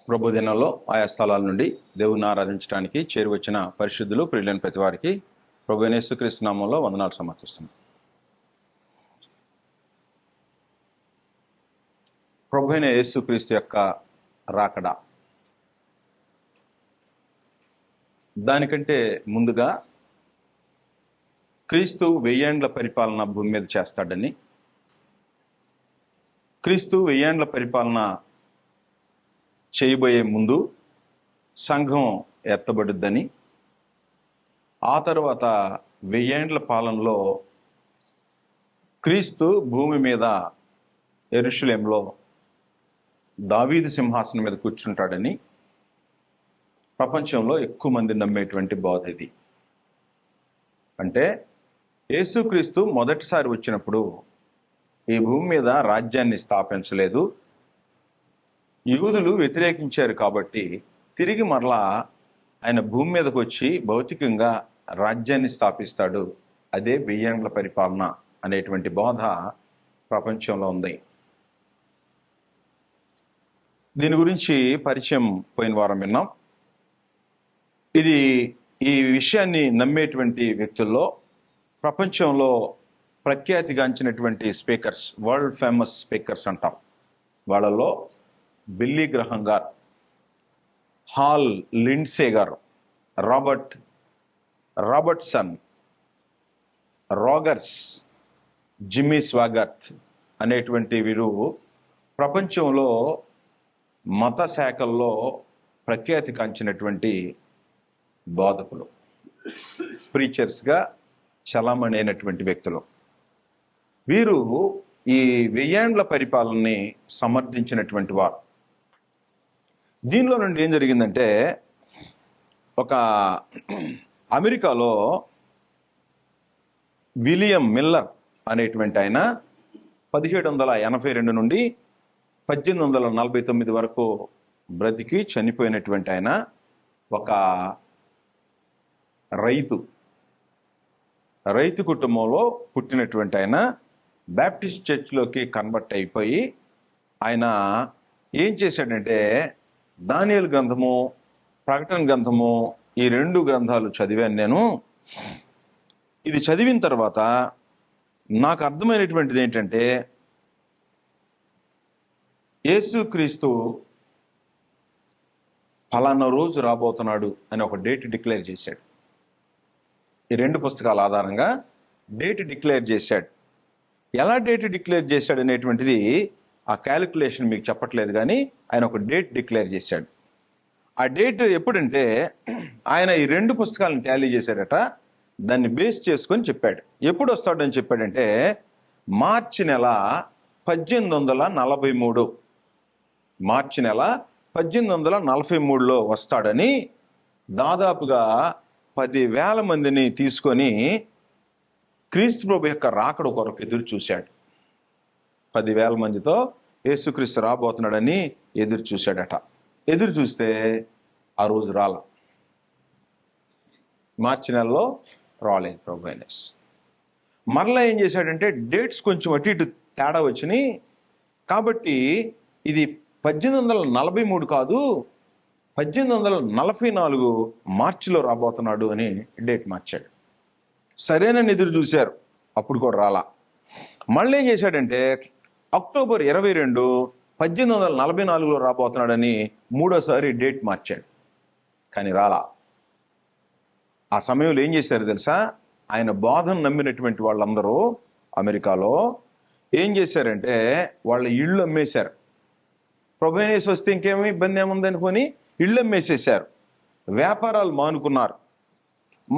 ప్రభు దినాల్లో ఆయా స్థలాల నుండి దేవుని ఆరాధించడానికి చేరువచ్చిన పరిశుద్ధులు ప్రియులైన ప్రతి వారికి ప్రభు అయిన యేసుక్రీస్తు నామంలో వందనాలు సమర్పిస్తున్నాం. ప్రభు అయిన యేసుక్రీస్తు యొక్క రాకడ, దానికంటే ముందుగా క్రీస్తు 1000 ఏండ్ల పరిపాలన భూమి మీద చేస్తాడని, క్రీస్తు 1000 ఏండ్ల పరిపాలన చేయబోయే ముందు సంఘం ఎత్తబడుద్దని, ఆ తర్వాత 1000 ఏండ్ల పాలనలో క్రీస్తు భూమి మీద యెరూషలేములో దావీదు సింహాసనం మీద కూర్చుంటాడని ప్రపంచంలో ఎక్కువ మంది నమ్మేటువంటి బోధ ఇది. అంటే యేసుక్రీస్తు మొదటిసారి వచ్చినప్పుడు ఈ భూమి మీద రాజ్యాన్ని స్థాపించలేదు, యూదులు వ్యతిరేకించారు. కాబట్టి తిరిగి మరలా ఆయన భూమి మీదకి వచ్చి భౌతికంగా రాజ్యాన్ని స్థాపిస్తాడు. అదే 1000 ఏండ్ల పరిపాలన అనేటువంటి బోధ ప్రపంచంలో ఉంది. దీని గురించి పరిచయం పోయిన వారం విన్నాం. ఈ విషయాన్ని నమ్మేటువంటి వ్యక్తుల్లో ప్రపంచంలో ప్రఖ్యాతిగాంచినటువంటి స్పీకర్స్, వరల్డ్ ఫేమస్ స్పీకర్స్ అంటాం. వాళ్ళలో బిల్లీ గ్రహం గారు, హాల్ లిండ్సే గారు, రాబర్ట్సన్, రాగర్స్, జిమ్మీ స్వాగర్త్ అనేటువంటి వీరు ప్రపంచంలో మత శాఖల్లో ప్రఖ్యాతి కాంచినటువంటి బోధకులు, ప్రీచర్స్గా చలామణి అయినటువంటి వ్యక్తులు. వీరు ఈ 1000 ఏండ్ల పరిపాలనని సమర్థించినటువంటి వారు. దీనిలో నుండి ఏం జరిగిందంటే, ఒక అమెరికాలో విలియం మిల్లర్ అనేటువంటి ఆయన 1782 నుండి 1849 వరకు బ్రతికి చనిపోయినటువంటి ఆయన ఒక రైతు కుటుంబంలో పుట్టినటువంటి ఆయన బ్యాప్టిస్ట్ చర్చ్లోకి కన్వర్ట్ అయిపోయి ఆయన ఏం చేశాడంటే, దానియేలు గ్రంథము, ప్రకటన గ్రంథము, ఈ 2 గ్రంథాలు చదివాను నేను. ఇది చదివిన తర్వాత నాకు అర్థమైనటువంటిది ఏంటంటే, యేసుక్రీస్తు ఫలానా రోజు రాబోతున్నాడు అని ఒక డేట్ డిక్లేర్ చేశాడు. ఈ 2 పుస్తకాల ఆధారంగా డేట్ డిక్లేర్ చేశాడు. ఎలా డేట్ డిక్లేర్ చేశాడు అనేటువంటిది ఆ క్యాలిక్యులేషన్ మీకు చెప్పట్లేదు, కానీ ఆయన ఒక డేట్ డిక్లేర్ చేశాడు. ఆ డేట్ ఎప్పుడంటే, ఆయన ఈ 2 పుస్తకాలను టాలీ చేశాడట. దాన్ని బేస్ చేసుకొని చెప్పాడు. ఎప్పుడు వస్తాడని చెప్పాడంటే, మార్చి నెల 1843, మార్చి నెల 1843లో వస్తాడని దాదాపుగా 10,000 మందిని తీసుకొని క్రీస్తు ప్రభు యొక్క రాకడ కొరకు ఎదురు చూశాడు. 10,000 మందితో యేసుక్రీస్తు రాబోతున్నాడని ఎదురు చూశాడట. ఎదురు చూస్తే ఆ రోజు రాల, మార్చి నెలలో రాలేదు ప్రభు అయిన. మరలా ఏం చేశాడంటే, డేట్స్ కొంచెం అటు ఇటు తేడా వచ్చినాయి కాబట్టి ఇది 1843 కాదు, 1844 మార్చిలో రాబోతున్నాడు అని డేట్ మార్చాడు. సరేనని ఎదురు చూశారు, అప్పుడు కూడా రాలా. మళ్ళీ ఏం చేశాడంటే, అక్టోబర్ 22, 1844లో రాబోతున్నాడని 3వ డేట్ మార్చాడు, కానీ రాలా. ఆ సమయంలో ఏం చేశారు తెలుసా? ఆయన బోధన నమ్మినటువంటి వాళ్ళందరూ అమెరికాలో ఏం చేశారంటే, వాళ్ళ ఇళ్ళు అమ్మేశారు. ప్రభు అయిన యేసు వస్తే ఇంకేమీ ఇబ్బంది ఏముంది అనుకొని ఇళ్ళు అమ్మేసేశారు, వ్యాపారాలు మానుకున్నారు,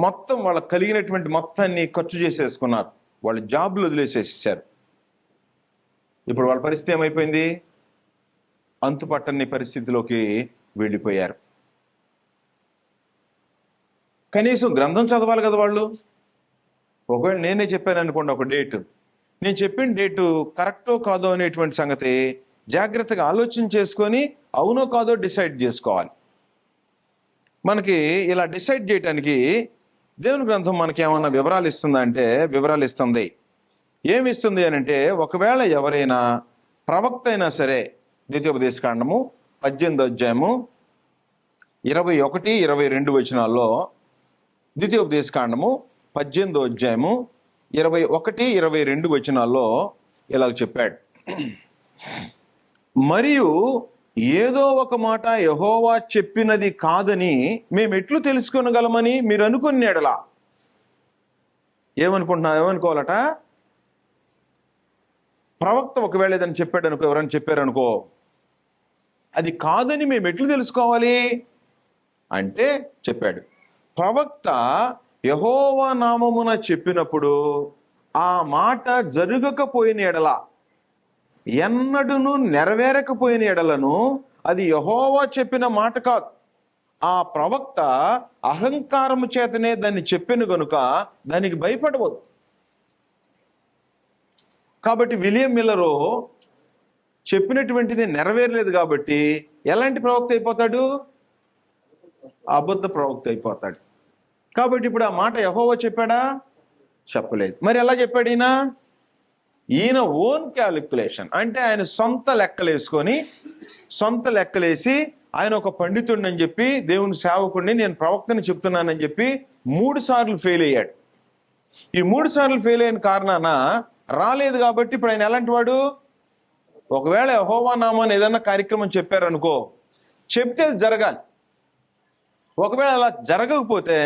మొత్తం వాళ్ళకి కలిగినటువంటి మొత్తాన్ని ఖర్చు చేసేసుకున్నారు, వాళ్ళు జాబులు వదిలేసేసారు. ఇప్పుడు వాళ్ళ పరిస్థితి ఏమైపోయింది? అంతుపట్టని పరిస్థితిలోకి వెళ్ళిపోయారు. కనీసం గ్రంథం చదవాలి కదా వాళ్ళు. ఒకవేళ నేనే చెప్పాను అనుకోండి ఒక డేటు, నేను చెప్పిన డేటు కరెక్టో కాదో అనేటువంటి సంగతి జాగ్రత్తగా ఆలోచన చేసుకొని అవునో కాదో డిసైడ్ చేసుకోవాలి. మనకి ఇలా డిసైడ్ చేయడానికి దేవుని గ్రంథం మనకి ఏమన్నా వివరాలు ఇస్తుందా అంటే వివరాలు ఇస్తుంది. ఏమిస్తుంది అని అంటే, ఒకవేళ ఎవరైనా ప్రవక్త అయినా సరే, ద్వితీయోపదేశకాండము 18వ అధ్యాయము 21, 22 వచనాల్లో, ద్వితీయోపదేశకాండము 18వ అధ్యాయము 21, 22 వచనాల్లో ఇలాగ చెప్పాడు. మరియు ఏదో ఒక మాట యెహోవా చెప్పినది కాదని మేము ఎట్లు తెలుసుకొనగలమని మీరు అనుకుని ఎడలా. ఏమనుకోవాలట? ప్రవక్త ఒకవేళ ఏదని చెప్పాడు అనుకో, ఎవరైనా చెప్పారనుకో, అది కాదని మేము ఎట్లు తెలుసుకోవాలి అంటే చెప్పాడు, ప్రవక్త యెహోవా నామమున చెప్పినప్పుడు ఆ మాట జరగకపోయిన ఎడల, ఎన్నడూను నెరవేరకపోయిన ఎడలను అది యెహోవా చెప్పిన మాట కాదు. ఆ ప్రవక్త అహంకారము చేతనే దాన్ని చెప్పిన గనుక దానికి భయపడవద్దు. కాబట్టి విలియం మిల్లరు చెప్పినటువంటిది నెరవేరలేదు కాబట్టి ఎలాంటి ప్రవక్త అయిపోతాడు? అబద్ధ ప్రవక్త అయిపోతాడు. కాబట్టి ఇప్పుడు ఆ మాట యెహోవా చెప్పాడా? చెప్పలేదు. మరి ఎలా చెప్పాడు ఈయన ఓన్ క్యాలిక్యులేషన్, అంటే ఆయన సొంత లెక్కలేసి ఆయన ఒక పండితుడిని అని చెప్పి, దేవుని సేవకుడిని, నేను ప్రవక్తని చెప్తున్నానని చెప్పి 3 సార్లు ఫెయిల్ అయ్యాడు. ఈ 3 సార్లు ఫెయిల్ అయిన కారణాన రాలేదు. కాబట్టి ఇప్పుడు ఆయన ఎలాంటి వాడు? ఒకవేళ యెహోవా నామాన్ని ఏదన్నా కార్యక్రమం చెప్పారనుకో, చెప్తే అది జరగాలి. ఒకవేళ అలా జరగకపోతే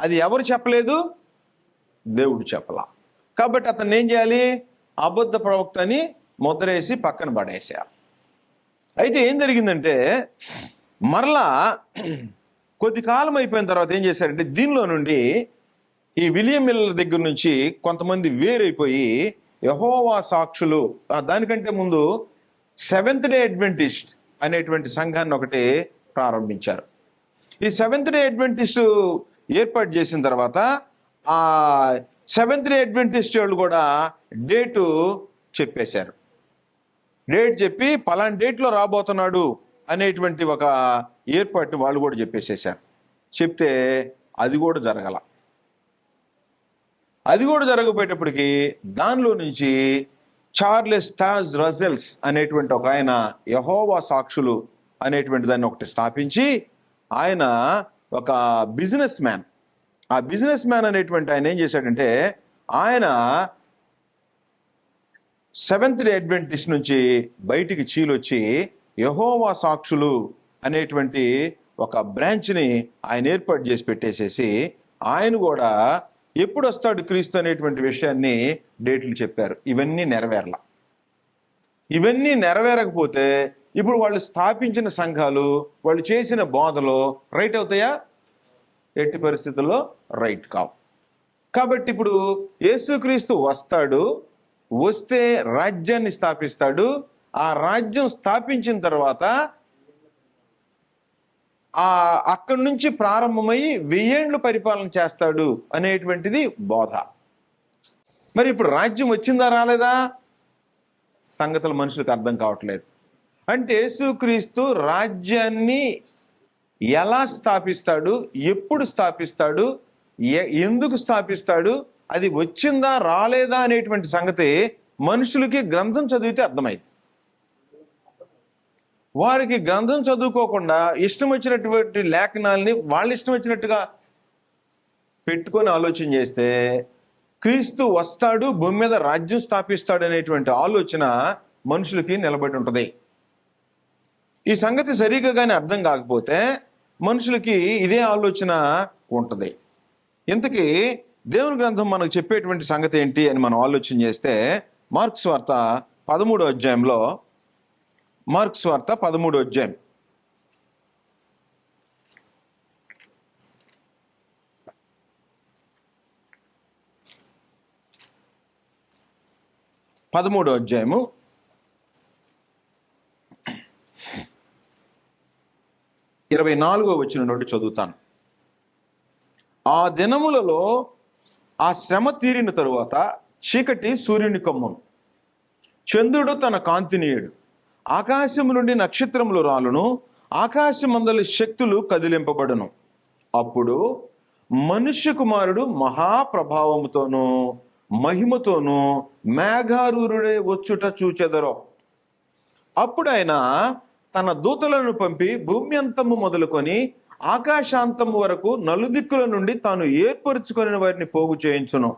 అది ఎవరు చెప్పలేదు? దేవుడు చెప్పలా. కాబట్టి అతన్ని ఏం చేయాలి? అబద్ధ ప్రవక్త అని ముద్రేసి పక్కన పడేసేయాలి. అయితే ఏం జరిగిందంటే, మరలా కొద్ది కాలం అయిపోయిన తర్వాత ఏం చేశారంటే, దీనిలో నుండి ఈ విలియం మిల్లర్ దగ్గర నుంచి కొంతమంది వేరైపోయి యెహోవా సాక్షులు, దానికంటే ముందు సెవెంత్ డే అడ్వెంటిస్ట్ అనేటువంటి సంఘాన్ని ఒకటి ప్రారంభించారు. ఈ సెవెంత్ డే అడ్వెంటిస్ట్ ఏర్పాటు చేసిన తర్వాత ఆ సెవెంత్ డే అడ్వెంటిస్ట్ వాళ్ళు కూడా డేటు చెప్పేశారు. డేట్ చెప్పి పలానా డేట్లో రాబోతున్నాడు అనేటువంటి ఒక ఏర్పాటు వాళ్ళు కూడా చెప్పేసేసారు. చెప్తే అది కూడా జరగల. అది కూడా జరగపోయేటప్పటికి దానిలో నుంచి చార్లెస్ తాజ్ రజెల్స్ అనేటువంటి ఒక ఆయన యెహోవా సాక్షులు అనేటువంటి దాన్ని ఒకటి స్థాపించి, ఆయన ఒక బిజినెస్ మ్యాన్. ఆ బిజినెస్ మ్యాన్ అనేటువంటి ఆయన ఏం చేశాడంటే, ఆయన సెవెంత్ డే అడ్వెంటిస్ట్ నుంచి బయటికి చీలొచ్చి యెహోవా సాక్షులు అనేటువంటి ఒక బ్రాంచ్ని ఆయన ఏర్పాటు చేసి పెట్టేసేసి, ఆయన కూడా ఎప్పుడు వస్తాడు క్రీస్తు అనేటువంటి విషయాన్ని డేట్లు చెప్పారు. ఇవన్నీ నెరవేరల. ఇవన్నీ నెరవేరకపోతే ఇప్పుడు వాళ్ళు స్థాపించిన సంఘాలు, వాళ్ళు చేసిన బోధలు రైట్ అవుతాయా? ఎట్టి పరిస్థితుల్లో రైట్ కావు. కాబట్టి ఇప్పుడు యేసుక్రీస్తు వస్తాడు, వస్తే రాజ్యాన్ని స్థాపిస్తాడు. ఆ రాజ్యం స్థాపించిన తర్వాత అక్కడి నుంచి ప్రారంభమై 1000 ఏళ్ళు పరిపాలన చేస్తాడు అనేటువంటిది బోధ. మరి ఇప్పుడు రాజ్యం వచ్చిందా రాలేదా? సంగతులు మనుషులకు అర్థం కావట్లేదు. అంటే యేసుక్రీస్తు రాజ్యాన్ని ఎలా స్థాపిస్తాడు, ఎప్పుడు స్థాపిస్తాడు, ఎందుకు స్థాపిస్తాడు, అది వచ్చిందా రాలేదా అనేటువంటి సంగతి మనుషులకి గ్రంథం చదివితే అర్థమైంది. వారికి గ్రంథం చదువుకోకుండా ఇష్టం వచ్చినటువంటి లేఖనాల్ని వాళ్ళు ఇష్టం వచ్చినట్టుగా పెట్టుకొని ఆలోచన చేస్తే క్రీస్తు వస్తాడు, భూమి మీద రాజ్యం స్థాపిస్తాడు అనేటువంటి ఆలోచన మనుషులకి నిలబడి ఉంటుంది. ఈ సంగతి సరిగ్గా కానీ అర్థం కాకపోతే మనుషులకి ఇదే ఆలోచన ఉంటుంది. ఇంతకీ దేవుని గ్రంథం మనకు చెప్పేటువంటి సంగతి ఏంటి అని మనం ఆలోచన చేస్తే, మార్కు సువార్త 13వ అధ్యాయంలో, మార్కు సువార్త 13వ అధ్యాయం 13వ అధ్యాయము 24వ వచనం నుండి చదువుతాను. ఆ దినములలో ఆ శ్రమ తీరిన తరువాత చీకటి సూర్యుని కమ్మును, చంద్రుడు తన కాంతినీయుడు, ఆకాశము నుండి నక్షత్రములు రాలును, ఆకాశమందలి శక్తులు కదిలింపబడును. అప్పుడు మనుష్య కుమారుడు మహాప్రభావముతోనూ మహిమతోనూ మేఘారూరుడే వచ్చుట చూచెదరో. అప్పుడు ఆయన తన దూతలను పంపి భూమి అంతము మొదలుకొని ఆకాశాంతము వరకు నలుదిక్కుల నుండి తాను ఏర్పరచుకొని వారిని పోగు చేయించును.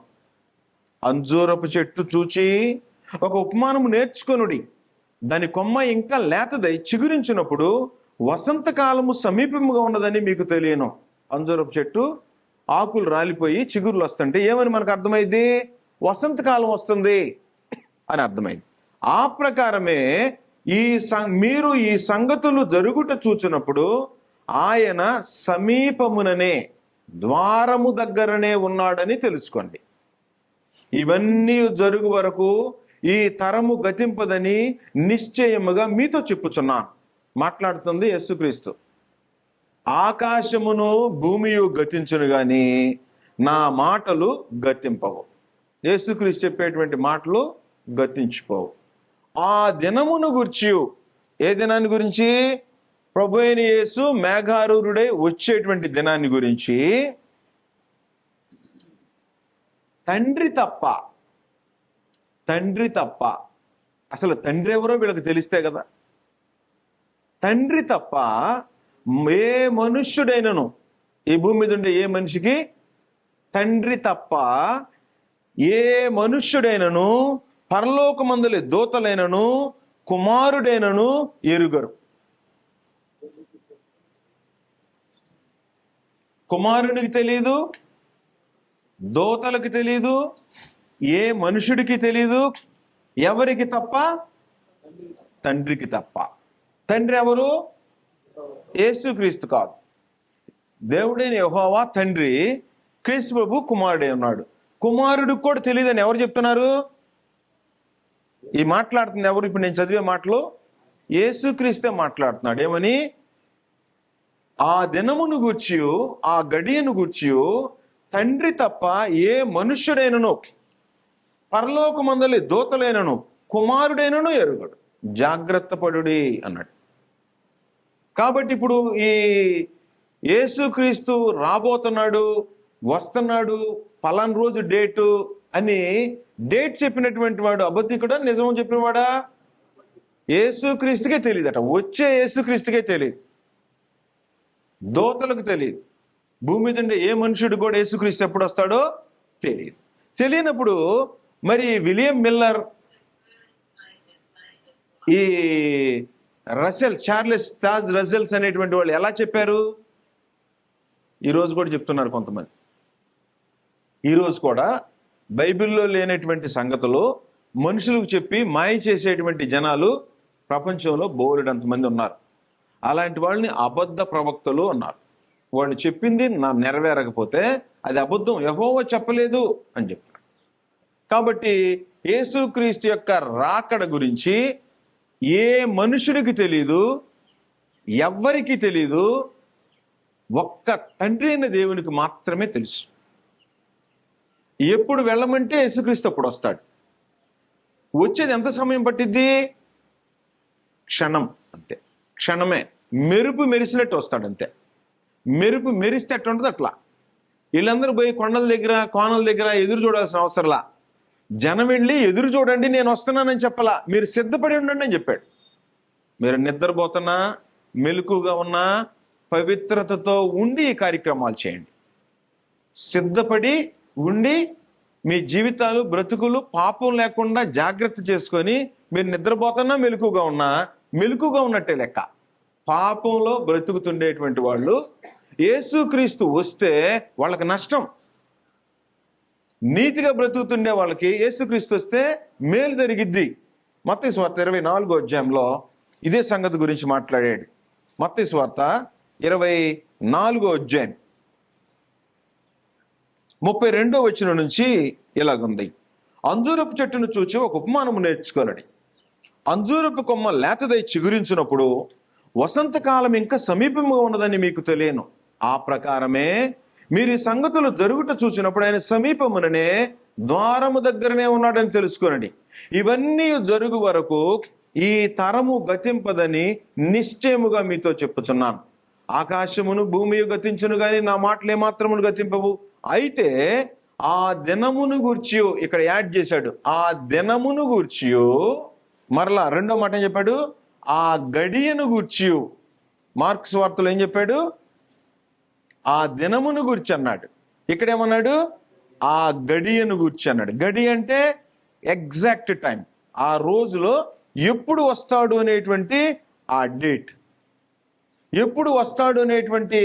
అంజూరపు చెట్టు చూచి ఒక ఉపమానము నేర్చుకొనుడి. దాని కొమ్మ ఇంకా లేతదై చిగురించినప్పుడు వసంతకాలము సమీపముగా ఉన్నదని మీకు తెలియను. అంజూరపు చెట్టు ఆకులు రాలిపోయి చిగురులు వస్తుంటే ఏమని మనకు అర్థమైంది? వసంతకాలం వస్తుంది అని అర్థమైంది. ఆ ప్రకారమే మీరు ఈ సంగతులు జరుగుట చూచినప్పుడు ఆయన సమీపముననే, ద్వారము దగ్గరనే ఉన్నాడని తెలుసుకోండి. ఇవన్నీ జరుగు వరకు ఈ తరము గతింపదని నిశ్చయముగా మీతో చెప్పుచున్నాను. మాట్లాడుతుంది యేసుక్రీస్తు. ఆకాశమును భూమియు గతించును గాని నా మాటలు గతింపవు. యేసుక్రీస్తు చెప్పేటువంటి మాటలు గతించిపోవు. ఆ దినమును గురించి, ఏ దినాన్ని గురించి? ప్రభు అయిన యేసు మేఘారూఢుడై వచ్చేటువంటి దినాన్ని గురించి. తండ్రి తప్ప అసలు తండ్రి ఎవరో వీళ్ళకి తెలిస్తే కదా. తండ్రి తప్ప ఏ మనుష్యుడైనను, ఈ భూమి మీద ఉండే ఏ మనిషికి తండ్రి తప్ప ఏ మనుష్యుడైనను, పరలోకమందులే దూతలైనను, కుమారుడైనను ఎరుగరు. కుమారునికి తెలియదు, దూతలకు తెలియదు, ఏ మనుషుడికి తెలియదు. ఎవరికి తప్ప? తండ్రికి తప్ప. తండ్రి ఎవరు? యేసుక్రీస్తు కాదు. దేవుడైన యెహోవా తండ్రి, క్రీస్తు ప్రభు కుమారుడే ఉన్నాడు. కుమారుడికి కూడా తెలియదని ఎవరు చెప్తున్నారు? ఈ మాట్లాడుతుంది ఎవరు? ఇప్పుడు నేను చదివే మాటలు యేసుక్రీస్తే మాట్లాడుతున్నాడు. ఏమని? ఆ దినమును గూర్చి, ఆ గడియను గూర్చి తండ్రి తప్ప ఏ మనుష్యుడైనను, పరలోకమందలి దూతలైనను, కుమారుడైనను ఎరుగడు. జాగ్రత్త పడుడి అన్నాడు. కాబట్టి ఇప్పుడు ఈ యేసుక్రీస్తు రాబోతున్నాడు, వస్తున్నాడు, పలానా రోజు డేటు అని డేట్ చెప్పినటువంటి వాడు అబద్ధికుడా, నిజం చెప్పినవాడా? యేసుక్రీస్తుకే తెలియదట. వచ్చే యేసుక్రీస్తుకే తెలియదు, దూతలకు తెలియదు, భూమి మీద ఉండే ఏ మనుషుడు కూడా యేసుక్రీస్తు ఎప్పుడు వస్తాడో తెలియదు. తెలియనప్పుడు మరి విలియం మిల్లర్, ఈ చార్లెస్ తాజ్ రసెల్స్ అనేటువంటి వాళ్ళు ఎలా చెప్పారు? ఈరోజు కూడా చెప్తున్నారు కొంతమంది. ఈరోజు కూడా బైబిల్లో లేనటువంటి సంగతులు మనుషులకు చెప్పి మాయ చేసేటువంటి జనాలు ప్రపంచంలో బోలెడంతమంది ఉన్నారు. అలాంటి వాళ్ళని అబద్ధ ప్రవక్తలు అన్నారు. వాళ్ళు చెప్పింది నెరవేరకపోతే అది అబద్ధం, యెహోవా చెప్పలేదు అని చెప్తారు. కాబట్టి యేసుక్రీస్తు యొక్క రాకడ గురించి ఏ మనుషుడికి తెలీదు, ఎవ్వరికి తెలీదు, ఒక్క తండ్రి అయిన దేవునికి మాత్రమే తెలుసు. ఎప్పుడు వెళ్ళమంటే యేసుక్రీస్తు అప్పుడు వస్తాడు. వచ్చేది ఎంత సమయం పట్టిద్ది? క్షణం, అంతే. క్షణమే. మెరుపు మెరిసినట్టు వస్తాడు, అంతే. మెరుపు మెరిస్తే ఎట్లా ఉంటుంది అట్లా. వీళ్ళందరూ పోయి కొండల దగ్గర, కోనల దగ్గర ఎదురు చూడాల్సిన అవసరంలా. జనం వెళ్ళి ఎదురు చూడండి, నేను వస్తున్నానని చెప్పలా, మీరు సిద్ధపడి ఉండండి అని చెప్పాడు. మీరు నిద్రపోతున్నా, మెలకుగా ఉన్నా, పవిత్రతతో ఉండి ఈ కార్యక్రమాలు చేయండి. సిద్ధపడి ఉండి మీ జీవితాలు, బ్రతుకులు పాపం లేకుండా జాగ్రత్త చేసుకొని, మీరు నిద్రపోతున్నా మెలకుగా ఉన్నా, మెలకుగా ఉన్నట్టే లెక్క. పాపంలో బ్రతుకుతుండేటువంటి వాళ్ళు యేసుక్రీస్తు వస్తే వాళ్ళకి నష్టం. నీతిగా బ్రతుకుతుండే వాళ్ళకి యేసుక్రీస్తు వస్తే మేలు జరిగిద్ది. మత్తయి సువార్త 24వ అధ్యాయంలో ఇదే సంగతి గురించి మాట్లాడాడు. మత్తయి సువార్త 24వ అధ్యాయం 32వ వచనం నుంచి ఇలాగుంది. అంజూరపు చెట్టును చూచి ఒక ఉపమానము నేర్చుకొనుడి. అంజూరపు కొమ్మ లేతదై చిగురించినప్పుడు వసంతకాలం ఇంకా సమీపంగా ఉన్నదని మీకు తెలియను. ఆ ప్రకారమే మీరు ఈ సంగతులు జరుగుట చూసినప్పుడు ఆయన సమీపముననే, ద్వారము దగ్గరనే ఉన్నాడని తెలుసుకొనండి. ఇవన్నీ జరుగు వరకు ఈ తరము గతింపదని నిశ్చయముగా మీతో చెప్పుచున్నాను. ఆకాశమును భూమియు గతించును గాని నా మాటలు ఏమాత్రమును గతింపవు. అయితే ఆ దినమును గూర్చి, ఇక్కడ యాడ్ చేశాడు, ఆ దినమును గూర్చి, మరలా రెండో మాట చెప్పాడు, ఆ గడియను గూర్చి. మార్క్స్ వార్తలో ఏం చెప్పాడు? ఆ దినమును గూర్చి అన్నాడు. ఇక్కడేమన్నాడు? ఆ గడియను గూర్చి అన్నాడు. గడి అంటే ఎగ్జాక్ట్ టైం, ఆ రోజులో ఎప్పుడు వస్తాడు అనేటువంటి ఆ డేట్, ఎప్పుడు వస్తాడు అనేటువంటి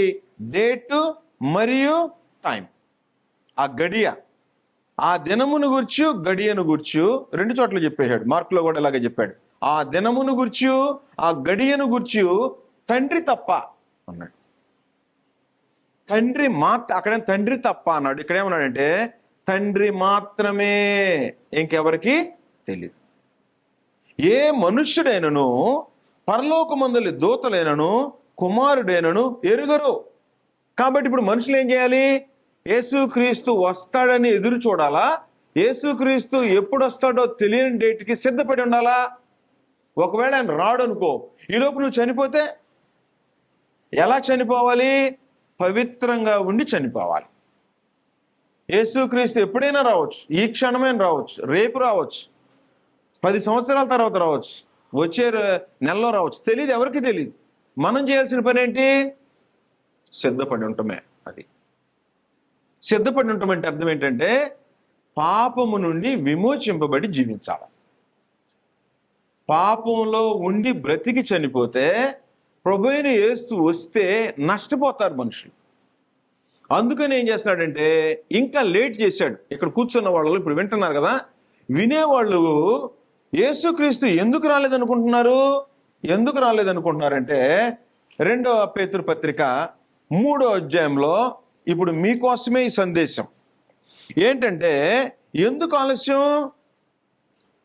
డేటు మరియు టైం, ఆ గడియ, ఆ దినమును గూర్చి గడియను గూర్చి రెండు చోట్ల చెప్పేశాడు. మార్కులో కూడా ఇలాగే చెప్పాడు. ఆ దినమును గూర్చి ఆ గడియను గూర్చి తండ్రి తప్ప అన్నాడు. తండ్రి అక్కడ తండ్రి తప్ప అన్నాడు. ఇక్కడ ఏమన్నాడంటే తండ్రి మాత్రమే, ఇంకెవరికి తెలియదు. ఏ మనుష్యుడైనను పరలోకమందలి దూతలైనను కుమారుడైనను ఎరుగరు. కాబట్టి ఇప్పుడు మనుషులు ఏం చేయాలి? యేసుక్రీస్తు వస్తాడని ఎదురు చూడాలా? యేసుక్రీస్తు ఎప్పుడు వస్తాడో తెలియని డేట్కి సిద్ధపడి ఉండాలా? ఒకవేళ ఆయన రాడు అనుకో, ఈలోపు నువ్వు చనిపోతే ఎలా చనిపోవాలి? పవిత్రంగా ఉండి చనిపోవాలి. యేసుక్రీస్తు ఎప్పుడైనా రావచ్చు, ఈ క్షణమైన రావచ్చు, రేపు రావచ్చు, 10 సంవత్సరాల తర్వాత రావచ్చు, వచ్చే నెలలో రావచ్చు, తెలియదు, ఎవరికి తెలియదు. మనం చేయాల్సిన పని ఏంటి? సిద్ధపడి ఉండటమే. అది సిద్ధపడి ఉండటం అంటే అర్థం ఏంటంటే పాపము నుండి విమోచింపబడి జీవించాలి. పాపంలో ఉండి బ్రతికి చనిపోతే ప్రభువైన యేసు వస్తే నష్టపోతారు మనుషులు. అందుకని ఏం చేస్తున్నాడంటే ఇంకా లేట్ చేశాడు. ఇక్కడ కూర్చున్న వాళ్ళు ఇప్పుడు వింటున్నారు కదా, వినేవాళ్ళు యేసుక్రీస్తు ఎందుకు రాలేదనుకుంటున్నారు? ఎందుకు రాలేదనుకుంటున్నారంటే 2వ పేతురు పత్రిక 3వ అధ్యాయంలో ఇప్పుడు మీకోసమే ఈ సందేశం. ఏంటంటే ఎందుకు ఆలస్యం?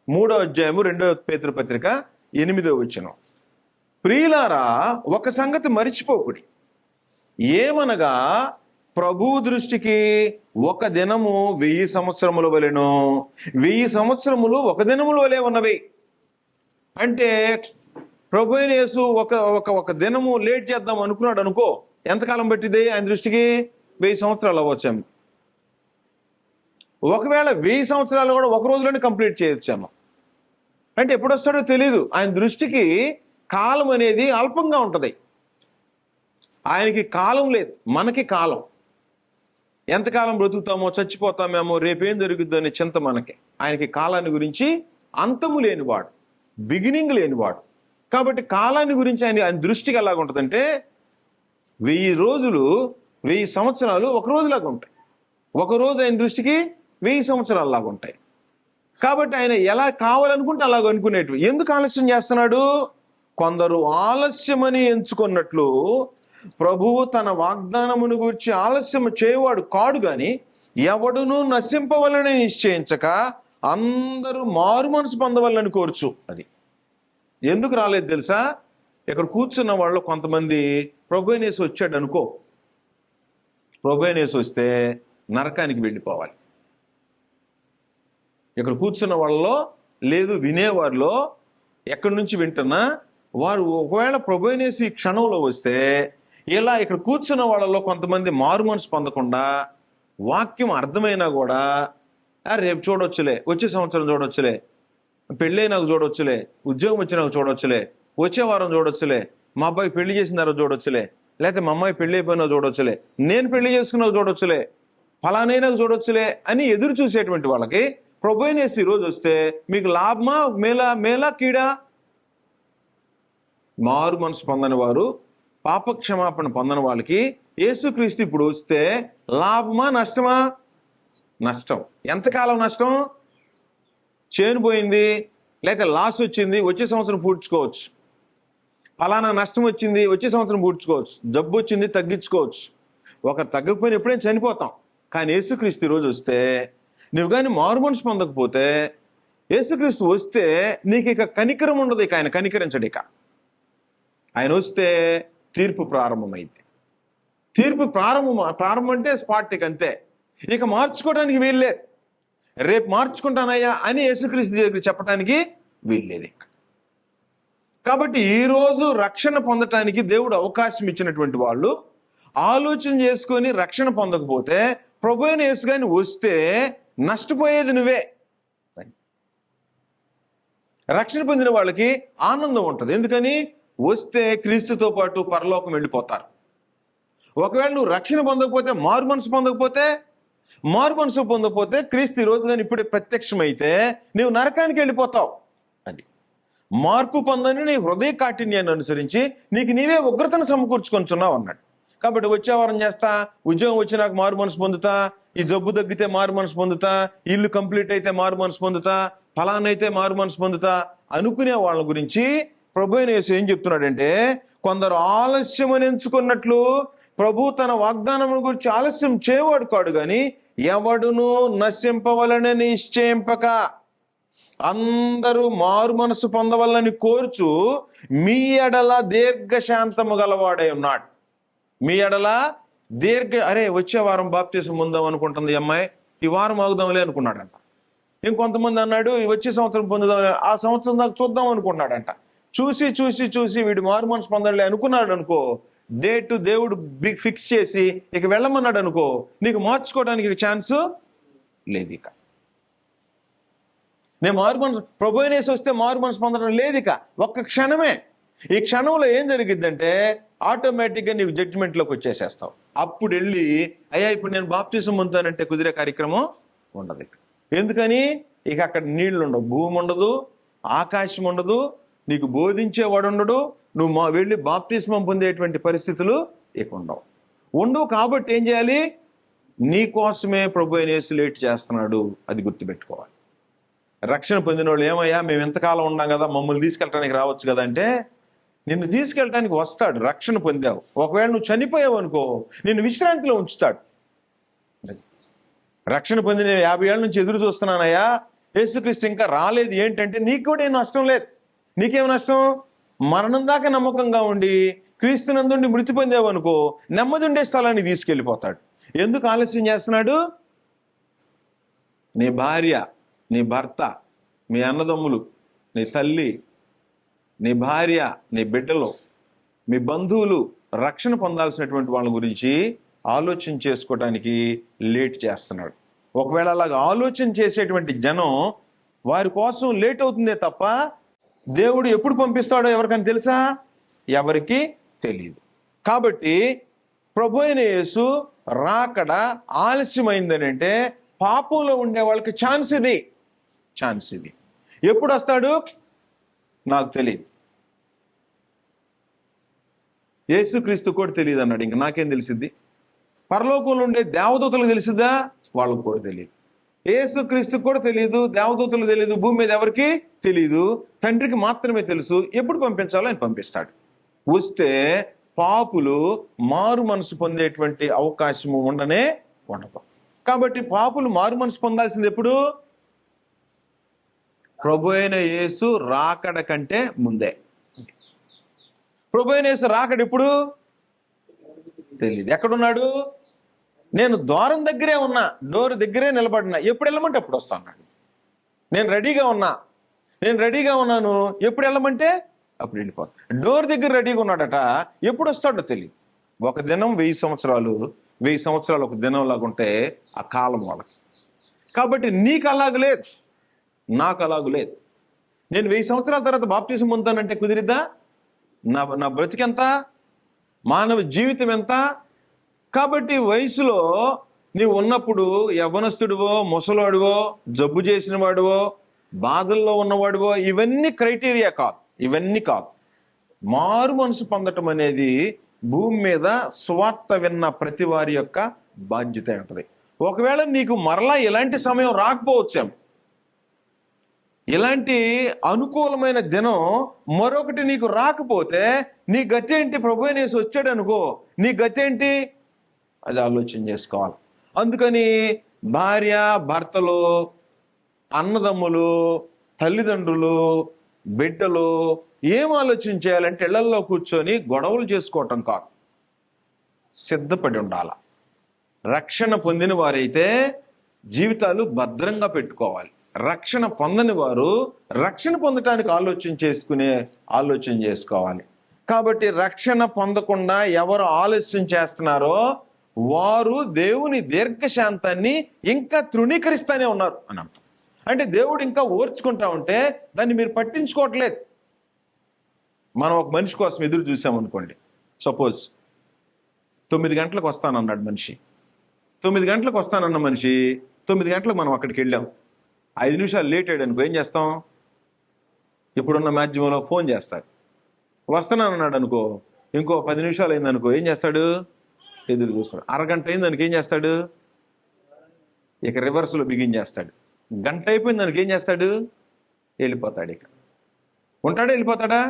3వ అధ్యాయము 2వ పేతురు పత్రిక 8వ వచనం. ప్రియులారా, ఒక సంగతి మరిచిపోకుడి, ఏమనగా ప్రభువు దృష్టికి ఒక దినము 1000 సంవత్సరముల వలెను, 1000 సంవత్సరములు ఒక దినముల వలె ఉన్నవి. అంటే ప్రభు అయిన యేసు ఒక దినము లేట్ చేద్దాం అనుకున్నాడు అనుకో, ఎంతకాలం పట్టింది ఆయన దృష్టికి? 1000 సంవత్సరాలు అవ్వచ్చేమో. ఒకవేళ 1000 సంవత్సరాలు కూడా ఒక రోజులోనే కంప్లీట్ చేయొచ్చేమో. అంటే ఎప్పుడు వస్తాడో తెలీదు. ఆయన దృష్టికి కాలం అనేది అల్పంగా ఉంటుంది. ఆయనకి కాలం లేదు, మనకి కాలం. ఎంతకాలం బ్రతుకుతామో, చచ్చిపోతామేమో, రేపేం జరుగుద్దో అనే చింత మనకి. ఆయనకి కాలాన్ని గురించి అంతము లేనివాడు, బిగినింగ్ లేనివాడు. కాబట్టి కాలాన్ని గురించి ఆయన దృష్టికి ఎలాగ ఉంటుందంటే 1000 రోజులు 1000 సంవత్సరాలు ఒక రోజులాగా ఉంటాయి. ఒక రోజు ఆయన దృష్టికి 1000 సంవత్సరాలు లాగా ఉంటాయి. కాబట్టి ఆయన ఎలా కావాలనుకుంటే అలాగ అనుకునేటివి. ఎందుకు ఆలస్యం చేస్తున్నాడు? కొందరు ఆలస్యమని ఎంచుకున్నట్లు ప్రభువు తన వాగ్దానమును గురించి ఆలస్యం చేయవాడు కాడు గాని ఎవడునూ నశింపవలని నిశ్చయించక అందరూ మారు మనసు పొందవలని కోరుచు. అది ఎందుకు రాలేదు తెలుసా? ఇక్కడ కూర్చున్న వాళ్ళు కొంతమంది ప్రభువైన యేసు వచ్చాడు అనుకో, ప్రభువైన యేసు వస్తే నరకానికి వెళ్ళిపోవాలి. ఇక్కడ కూర్చున్న వాళ్ళలో లేదు, వినేవారిలో ఎక్కడి నుంచి వింటున్నా వారు ఒకవేళ ప్రభువైన యేసు ఈ క్షణంలో వస్తే ఇలా ఇక్కడ కూర్చున్న వాళ్ళలో కొంతమంది మారు మనసు పొందకుండా వాక్యం అర్థమైనా కూడా రేపు చూడొచ్చులే, వచ్చే సంవత్సరం చూడొచ్చులే, పెళ్ళైనాకు చూడొచ్చులే, ఉద్యోగం వచ్చినాక చూడొచ్చులే, వచ్చే వారం చూడొచ్చులే, మా అబ్బాయి పెళ్లి చేసిన తర్వాత చూడొచ్చులే, లేకపోతే మా అమ్మాయి పెళ్లి అయిపోయినా చూడొచ్చులే, నేను పెళ్లి చేసుకున్నా చూడొచ్చులే, ఫలానైనాకు చూడొచ్చులే అని ఎదురు చూసేటువంటి వాళ్ళకి ప్రభువైన యేసు ఈ రోజు వస్తే మీకు లాభమా మేలా కీడా? మారు మనసు పొందని వారు, పాపక్షమాపణ పొందని వాళ్ళకి యేసుక్రీస్తు ఇప్పుడు వస్తే లాభమా నష్టమా? నష్టం. ఎంతకాలం నష్టం? చేను పోయింది, లేక లాస్ వచ్చింది, వచ్చే సంవత్సరం పూడ్చుకోవచ్చు. ఫలానా నష్టం వచ్చింది, వచ్చే సంవత్సరం పూడ్చుకోవచ్చు. జబ్బు వచ్చింది, తగ్గించుకోవచ్చు. ఒక తగ్గకపోయినా ఎప్పుడైనా చనిపోతాం. కానీ యేసుక్రీస్తు రోజు వస్తే నువ్వు కానీ మారు మనసు పొందకపోతే యేసుక్రీస్తు వస్తే నీకు ఇక కనికరం ఉండదు. ఇక ఆయన కనికరించడు. ఇక ఆయన వస్తే తీర్పు ప్రారంభమైంది. తీర్పు ప్రారంభం అంటే స్పాట్. ఇక అంతే, ఇక మార్చుకోవడానికి వీల్లేదు. రేపు మార్చుకుంటానయ్యా అని యేసుక్రీస్తు దగ్గర చెప్పడానికి వీల్లేదు. కాబట్టి ఈరోజు రక్షణ పొందటానికి దేవుడు అవకాశం ఇచ్చినటువంటి వాళ్ళు ఆలోచన చేసుకొని రక్షణ పొందకపోతే ప్రభువైన యేసు గాని వస్తే నష్టపోయేది నువ్వే. రక్షణ పొందిన వాళ్ళకి ఆనందం ఉంటుంది. ఎందుకని? వస్తే క్రీస్తుతో పాటు పరలోకం వెళ్ళిపోతారు. ఒకవేళ నువ్వు రక్షణ పొందకపోతే, మారు మనసు పొందకపోతే క్రీస్తు ఈ రోజు కానీ ఇప్పుడే ప్రత్యక్షమైతే నీవు నరకానికి వెళ్ళిపోతావు. అది మార్పు పొందని నీ హృదయ కాఠిన్యాన్ని అనుసరించి నీకు నీవే ఉగ్రతను సమకూర్చుకొంచున్నావు అన్నాడు. కాబట్టి వచ్చే వారం చేస్తా, ఉద్యోగం వచ్చి నాకు మారు మనసు పొందుతా, ఈ జబ్బు తగ్గితే మారు మనసు పొందుతా, ఇల్లు కంప్లీట్ అయితే మారు మనసు పొందుతా, ఫలానైతే మారు మనసు పొందుతా అనుకునే వాళ్ళ గురించి ప్రభు అయిన యేసు ఏం చెప్తున్నాడంటే, కొందరు ఆలస్యమని ఎంచుకున్నట్లు ప్రభు తన వాగ్దానం గురించి ఆలస్యం చేయవాడు కాడు గాని ఎవడును నశింపవలనని నిశ్చయింపక అందరూ మారు మనసు పొందవలని కోరుచు మీ ఎడల దీర్ఘశాంతము గలవాడై ఉన్నాడు. మీ ఎడల అరే వచ్చే వారం బాప్తీసం పొందాం అనుకుంటుంది ఈ అమ్మాయి, ఈ వారం ఆగుదాంలే అనుకున్నాడంట. ఇంకొంతమంది అన్నాడు వచ్చే సంవత్సరం పొందుదాం, ఆ సంవత్సరం దాకా చూద్దాం అనుకున్నాడంట. చూసి వీడు మారు మనసు పొందాలి అనుకున్నాడు అనుకో, డేట్ దేవుడు ఫిక్స్ చేసి ఇక వెళ్ళమన్నాడు అనుకో, నీకు మార్చుకోవడానికి ఛాన్స్ లేదు. ఇక నేను మారు మనసు ప్రభు అయిన యేసు వస్తే మారు మనసు పొందడం లేదు. ఇక ఒక్క క్షణమే. ఈ క్షణంలో ఏం జరిగిద్దంటే ఆటోమేటిక్గా నీకు జడ్జిమెంట్లోకి వచ్చేసేస్తావు. అప్పుడు వెళ్ళి అయ్యా ఇప్పుడు నేను బాప్తిసం పొందుతానంటే కుదిరే కార్యక్రమం ఉండదు. ఎందుకని? ఇక అక్కడ నీళ్లు ఉండవు, భూమి ఉండదు, ఆకాశం ఉండదు, నీకు బోధించేవాడు ఉండడు, నువ్వు వెళ్ళి బాప్తిస్మం పొందేటువంటి పరిస్థితులు ఇక ఉండవు. కాబట్టి ఏం చేయాలి? నీ కోసమే ప్రభు అయిన యేసు లేట్ చేస్తున్నాడు, అది గుర్తుపెట్టుకోవాలి. రక్షణ పొందిన వాళ్ళు ఏమయ్యా మేము ఎంతకాలం ఉన్నాం కదా, మమ్మల్ని తీసుకెళ్ళటానికి రావచ్చు కదా అంటే, నిన్ను తీసుకెళ్ళటానికి వస్తాడు. రక్షణ పొందావు, ఒకవేళ నువ్వు చనిపోయావు అనుకో నిన్ను విశ్రాంతిలో ఉంచుతాడు. రక్షణ పొందిన 50 ఏళ్ళ నుంచి ఎదురు చూస్తున్నానయ్యా, యేసుక్రీస్తు ఇంకా రాలేదు ఏంటంటే నీకు కూడా ఏం నష్టం లేదు. నీకేం నష్టం? మరణం దాకా నమ్మకంగా ఉండి క్రీస్తునందుండి మృతి పొందావు అనుకో నెమ్మది ఉండే స్థలాన్ని తీసుకెళ్ళిపోతాడు. ఎందుకు ఆలస్యం చేస్తున్నాడు? నీ భార్య, నీ భర్త, మీ అన్నదమ్ములు, నీ తల్లి, నీ భార్య, నీ బిడ్డలు, మీ బంధువులు రక్షణ పొందాల్సినటువంటి వాళ్ళ గురించి ఆలోచన చేసుకోవడానికి లేట్ చేస్తున్నాడు. ఒకవేళ అలాగ ఆలోచన చేసేటువంటి జనం వారి కోసం లేట్ అవుతుందే తప్ప దేవుడు ఎప్పుడు పంపిస్తాడో ఎవరికైనా తెలుసా? ఎవరికి తెలియదు. కాబట్టి ప్రభు అయిన యేసు రాకడ ఆలస్యమైందని అంటే పాపంలో ఉండే వాళ్ళకి ఛాన్స్ ఇది. ఎప్పుడు వస్తాడు నాకు తెలియదు. యేసుక్రీస్తు కూడా తెలియదు అన్నాడు. ఇంక నాకేం తెలిసిద్ది? పరలోకంలో ఉండే దేవదూతలకు తెలిసిద్దా? వాళ్ళకు కూడా తెలియదు. యేసుక్రీస్తు కూడా తెలియదు, దేవదూతలు తెలియదు, భూమి మీద ఎవరికి తెలియదు, తండ్రికి మాత్రమే తెలుసు. ఎప్పుడు పంపించాలో ఆయన పంపిస్తాడు. వస్తే పాపులు మారు మనసు పొందేటువంటి అవకాశము ఉండదు. కాబట్టి పాపులు మారు మనసు పొందాల్సింది ఎప్పుడు? ప్రభు అయిన యేసు రాకడ కంటే ముందే. ప్రభు అయిన యేసు రాకడ ఇప్పుడు తెలియదు. ఎక్కడున్నాడు? నేను ద్వారం దగ్గరే ఉన్నా, డోర్ దగ్గరే నిలబడినా, ఎప్పుడు వెళ్ళమంటే అప్పుడు వస్తా అన్నాడు. నేను రెడీగా ఉన్నాను, ఎప్పుడు వెళ్ళమంటే అప్పుడు వెళ్ళిపోతాను. డోర్ దగ్గర రెడీగా ఉన్నాడట, ఎప్పుడు వస్తాడో తెలియదు. ఒక దినం 1000 సంవత్సరాలు, 1000 సంవత్సరాలు ఒక దినం లాగా ఉంటే ఆ కాలం వాళ్ళకి. కాబట్టి నీకు అలాగ లేదు, నాకు అలాగ లేదు. నేను 1000 సంవత్సరాల తర్వాత బాప్తిసం పొందుతానంటే కుదిరిద్దా? నా బ్రతికెంత, మానవ జీవితం ఎంత? కాబట్టి వయసులో నీవు ఉన్నప్పుడు యవ్వనస్తుడివో, ముసలాడివో, జబ్బు చేసిన వాడివో, బాధల్లో ఉన్నవాడివో, ఇవన్నీ క్రైటీరియా కాదు, ఇవన్నీ కాదు. మారు మనసు పొందటం అనేది భూమి మీద స్వార్థ విన్న ప్రతి వారి యొక్క బాధ్యత ఉంటుంది. ఒకవేళ నీకు మరలా ఇలాంటి సమయం రాకపోవచ్చేమో, ఇలాంటి అనుకూలమైన దినం మరొకటి నీకు రాకపోతే నీ గతి ఏంటి? ప్రభు అయిన యేసు వచ్చాడు అనుకో, నీ గతి ఏంటి? అది ఆలోచన చేసుకోవాలి. అందుకని భార్య, భర్తలు, అన్నదమ్ములు, తల్లిదండ్రులు, బిడ్డలు ఏం ఆలోచన చేయాలంటే ఇళ్లల్లో కూర్చొని గొడవలు చేసుకోవటం కాదు, సిద్ధపడి ఉండాల. రక్షణ పొందిన వారైతే జీవితాలు భద్రంగా పెట్టుకోవాలి. రక్షణ పొందని వారు రక్షణ పొందటానికి ఆలోచన చేసుకోవాలి. కాబట్టి రక్షణ పొందకుండా ఎవరు ఆలస్యం చేస్తున్నారో వారు దేవుని దీర్ఘశాంతాన్ని ఇంకా తృణీకరిస్తూనే ఉన్నారు అని అర్థం. అంటే దేవుడు ఇంకా ఓర్చుకుంటా ఉంటే దాన్ని మీరు పట్టించుకోవట్లేదు. మనం ఒక మనిషి కోసం ఎదురు చూసామనుకోండి, సపోజ్ 9 గంటలకు వస్తానన్నాడు మనిషి. 9 గంటలకు వస్తానన్న మనిషి 9 గంటలకు మనం అక్కడికి వెళ్ళాం. 5 నిమిషాలు లేట్ అయ్యాడు అనుకో, ఏం చేస్తాం? ఇప్పుడున్న మాధ్యమంలో ఫోన్ చేస్తాడు. వస్తున్నానన్నాడు అనుకో, ఇంకో 10 నిమిషాలు అయిందనుకో, ఏం చేస్తాడు? ఎదురు చూస్తాడు. అరగంట అయింది దానికి ఏం చేస్తాడు? ఇక రివర్స్లో బిగిన్ చేస్తాడు. గంట అయిపోయింది దానికి ఏం చేస్తాడు? వెళ్ళిపోతాడు. ఇక ఉంటాడా? వెళ్ళిపోతాడా?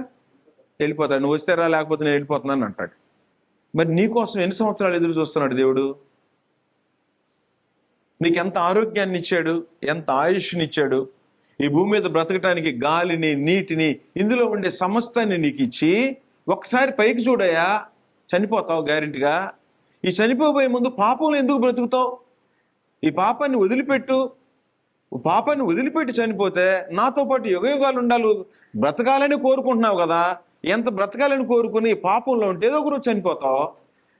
వెళ్ళిపోతాడు. నువ్వు వస్తే రా, లేకపోతే నేను వెళ్ళిపోతున్నాను అంటాడు. మరి నీకోసం ఎన్ని సంవత్సరాలు ఎదురు చూస్తున్నాడు దేవుడు? నీకు ఎంత ఆరోగ్యాన్ని ఇచ్చాడు, ఎంత ఆయుష్ని ఇచ్చాడు. ఈ భూమి మీద బ్రతకటానికి గాలిని, నీటిని, ఇందులో ఉండే సమస్తాన్ని నీకు ఇచ్చి ఒకసారి పైకి చూడయా, చనిపోతావు గ్యారెంటీగా. ఈ చనిపోబోయే ముందు పాపంలో ఎందుకు బ్రతుకుతావు? ఈ పాపాన్ని వదిలిపెట్టు. పాపాన్ని వదిలిపెట్టి చనిపోతే నాతో పాటు యుగయుగాలు ఉండాలి, బ్రతకాలని కోరుకుంటున్నావు కదా. ఎంత బ్రతకాలని కోరుకుని ఈ పాపంలో ఉంటే ఏదో ఒకరోజు చనిపోతావు.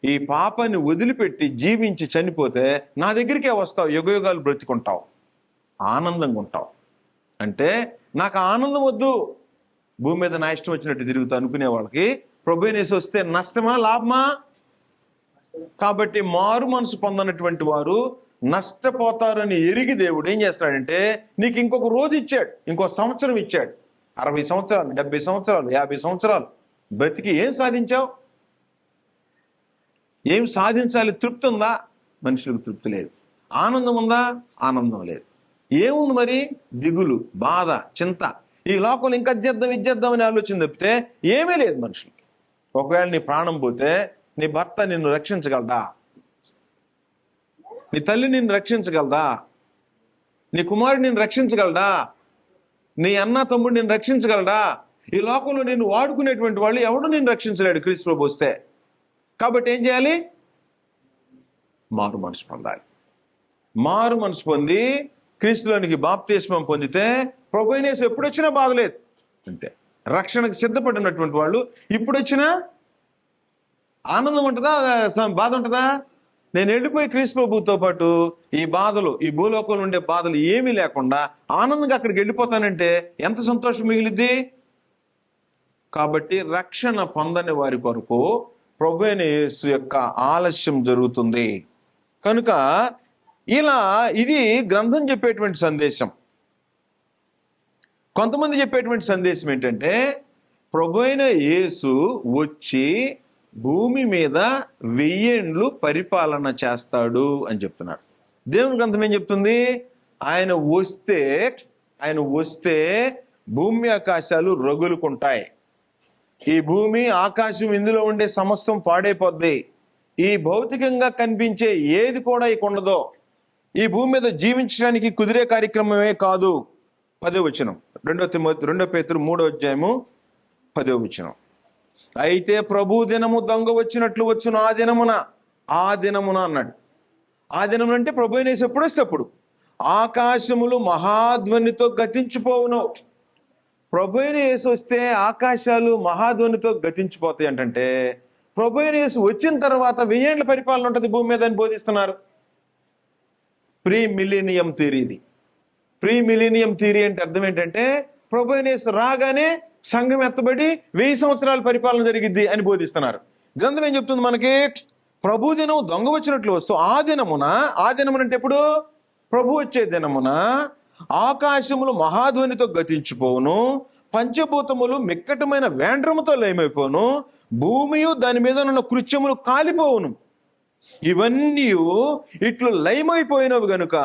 ఈ పాపాన్ని వదిలిపెట్టి జీవించి చనిపోతే నా దగ్గరికే వస్తావు, యుగయుగాలు బ్రతికుంటావు, ఆనందంగా ఉంటావు. అంటే నాకు ఆనందం వద్దు, భూమి మీద నా ఇష్టం వచ్చినట్టు తిరుగుతా అనుకునే వాళ్ళకి ప్రభువైన యేసు వస్తే నష్టమా లాభమా? కాబట్టి మారు మనసు పొందనటువంటి వారు నష్టపోతారని ఎరిగి దేవుడు ఏం చేస్తాడంటే నీకు ఇంకొక రోజు ఇచ్చాడు, ఇంకో సంవత్సరం ఇచ్చాడు. 60 సంవత్సరాలు, 70 సంవత్సరాలు, 50 సంవత్సరాలు బ్రతికి ఏం సాధించావు? ఏం సాధించాలి? తృప్తి ఉందా? మనుషులకు తృప్తి లేదు. ఆనందం ఉందా? ఆనందం లేదు. ఏముంది మరి? దిగులు, బాధ, చింత. ఈ లోకంలో ఇంకా ఇచ్చేద్దాం అనే ఆలోచన తప్పితే ఏమీ లేదు మనుషులకి. ఒకవేళ నీ ప్రాణం పోతే నీ భర్త నిన్ను రక్షించగలడా? నీ తల్లి నిన్ను రక్షించగలదా? నీ కుమారుడు నిన్ను రక్షించగలడా? నీ అన్న తమ్ముడు నిన్ను రక్షించగలడా? ఈ లోకంలో నిన్ను వాడుకునేటువంటి వాళ్ళు ఎవడు నిన్ను రక్షించలేడు క్రీస్తు ప్రభువు వస్తే. కాబట్టి ఏం చేయాలి? మారు మనసు పొందాలి. మారు మనసు పొంది క్రీస్తులోనికి బాప్తిస్మం పొందితే ప్రభువైన యేసు ఎప్పుడు వచ్చినా బాధలేదు. అంతే. రక్షణకు సిద్ధపడినటువంటి వాళ్ళు ఇప్పుడు వచ్చినా ఆనందం ఉంటుందా, బాధ ఉంటుందా? నేను వెళ్ళిపోయి క్రీస్తు ప్రభువుతో పాటు ఈ బాధలు, ఈ భూలోకంలో ఉండే బాధలు ఏమీ లేకుండా ఆనందంగా అక్కడికి వెళ్ళిపోతానంటే ఎంత సంతోషం మిగిలిద్ది. కాబట్టి రక్షణ పొందని వారి కొరకు ప్రభువైన యేసు యొక్క ఆలస్యం జరుగుతుంది. కనుక ఇలా ఇది గ్రంథం చెప్పేటువంటి సందేశం. కొంతమంది చెప్పేటువంటి సందేశం ఏంటంటే ప్రభువైన యేసు వచ్చి భూమి మీద 1000 ఏండ్లు పరిపాలన చేస్తాడు అని చెప్తున్నారు. దేవుని గ్రంథం ఏం చెప్తుంది? ఆయన వస్తే భూమి ఆకాశాలు రగులుకుంటాయి. ఈ భూమి ఆకాశం ఇందులో ఉండే సమస్తం పాడైపోద్ది. ఈ భౌతికంగా కనిపించే ఏది కూడా ఇక ఉండదు. ఈ భూమి మీద జీవించడానికి కుదిరే కార్యక్రమమే కాదు. 10వ వచనం, 2 పేతురు 3వ అధ్యాయము 10వ వచనం. అయితే ప్రభు దినము దొంగ వచ్చినట్లు వచ్చును ఆ దినమున అన్నాడు. ఆ దినం అంటే ప్రభువైన యేసు ఎప్పుడు వస్తే అప్పుడు. ఆకాశములు మహాధ్వనితో గతించిపోవును. ప్రభువైన యేసు వస్తే ఆకాశాలు మహాధ్వనితో గతించిపోతాయి. అంటే ప్రభువైన యేసు వచ్చిన తర్వాత 1000 ఏండ్ల పరిపాలన ఉంటుంది భూమి మీద అని బోధిస్తున్నారు. ప్రీ మిలీనియం థియరీ ఇది. ప్రీ మిలీనియం థియరీ అంటే అర్థం ఏంటంటే ప్రభువైన యేసు రాగానే సంఘం ఎత్తబడి 1000 సంవత్సరాల పరిపాలన జరిగిద్ది అని బోధిస్తున్నారు. గ్రంథం ఏం చెప్తుంది మనకి? ప్రభు దినం దొంగ వచ్చినట్లు వస్తూ ఆ దినమున అంటే ఎప్పుడు? ప్రభు వచ్చే దినమున ఆకాశములు మహాధ్వనితో గతించిపోవును, పంచభూతములు మిక్కటమైన వేండ్రముతో లయమైపోను, భూమియు దాని మీద ఉన్న కృత్యములు కాలిపోవును. ఇవన్నీ ఇట్లు లయమైపోయినవి గనుక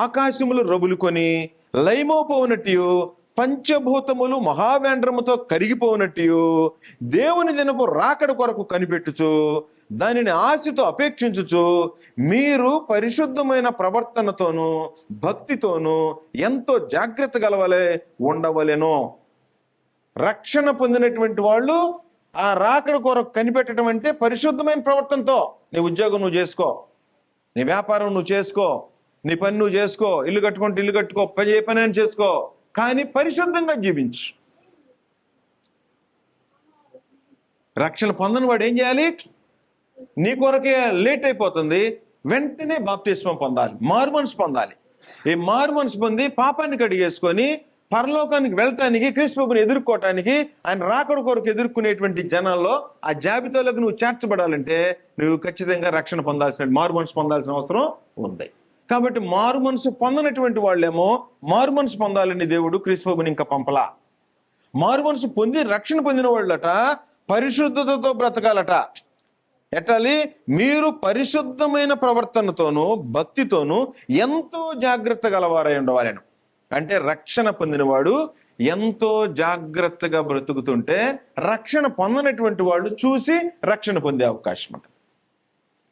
ఆకాశములు రగులుకొని లయమైపోనట్టు, పంచభూతములు మహావేంద్రముతో కరిగిపోనట్టు, దేవుని దినపు రాకడ కొరకు కనిపెట్టుచు దానిని ఆశతో అపేక్షించుచు మీరు పరిశుద్ధమైన ప్రవర్తనతోనూ భక్తితోనూ ఎంతో జాగ్రత్త గలవలే ఉండవలెను. రక్షణ పొందినటువంటి వాళ్ళు ఆ రాకడ కొరకు కనిపెట్టడం అంటే పరిశుద్ధమైన ప్రవర్తనతో. నీ ఉద్యోగం నువ్వు చేసుకో, నీ వ్యాపారం నువ్వు చేసుకో, నీ పని నువ్వు చేసుకో, ఇల్లు కట్టుకుంటే ఇల్లు కట్టుకో, ఏ పని అని చేసుకో, కానీ పరిశుద్ధంగా జీవించు. రక్షణ పొందని వాడు ఏం చేయాలి? నీ కొరకే లేట్ అయిపోతుంది, వెంటనే బాప్తిస్మం పొందాలి, మారు మనసు పొందాలి. ఈ మారు మనసు పొంది పాపాన్ని కడిగేసుకొని పరలోకానికి వెళ్ళటానికి, క్రీస్తు ప్రభుని ఎదుర్కోవటానికి, ఆయన రాకడ కొరకు ఎదుర్కొనేటువంటి జనాల్లో ఆ జాబితాలోకి నువ్వు చేర్చబడాలంటే నువ్వు ఖచ్చితంగా రక్షణ పొందాల్సిన, మారు మనసు పొందాల్సిన అవసరం ఉంది. కాబట్టి మారు మనసు పొందనటువంటి వాళ్ళేమో మారు మనసు పొందాలని దేవుడు క్రీస్తు ప్రభుని ఇంకా పంపలా. మారు మనసు పొంది రక్షణ పొందిన వాళ్ళట పరిశుద్ధతతో బ్రతకాలట. ఎట్టాలి? మీరు పరిశుద్ధమైన ప్రవర్తనతోనూ భక్తితోనూ ఎంతో జాగ్రత్త గలవారై ఉండవాలను. అంటే రక్షణ పొందినవాడు ఎంతో జాగ్రత్తగా బ్రతుకుతుంటే రక్షణ పొందనటువంటి వాళ్ళు చూసి రక్షణ పొందే అవకాశం ఉంటుంది.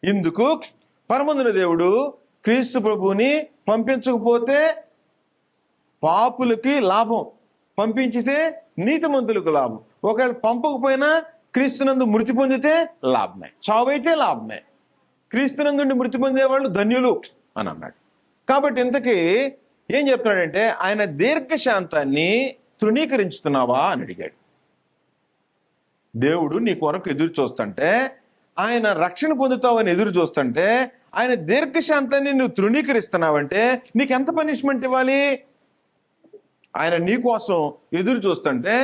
ఇందుకు పరమందున దేవుడు క్రీస్తు ప్రభువుని పంపించకపోతే పాపులకి లాభం, పంపించితే నీతిమంతులకు లాభం. ఒకవేళ పంపకపోయినా క్రీస్తునందు మృతి పొందితే లాభమే, చావైతే లాభమే. క్రీస్తునందు మృతి పొందేవాళ్ళు ధన్యులు అని అన్నాడు. కాబట్టి ఇంతకీ ఏం చెప్తున్నాడంటే ఆయన దీర్ఘశాంతాన్ని తృణీకరించుతున్నావా అని అడిగాడు. దేవుడు నీ కొరకు ఎదురు చూస్తుంటే, ఆయన రక్షణ పొందుతావని ఎదురు చూస్తుంటే, ఆయన దీర్ఘశాంతాన్ని నువ్వు తృణీకరిస్తున్నావంటే నీకు ఎంత పనిష్మెంట్ ఇవ్వాలి? ఆయన నీ కోసం ఎదురు చూస్తుంటే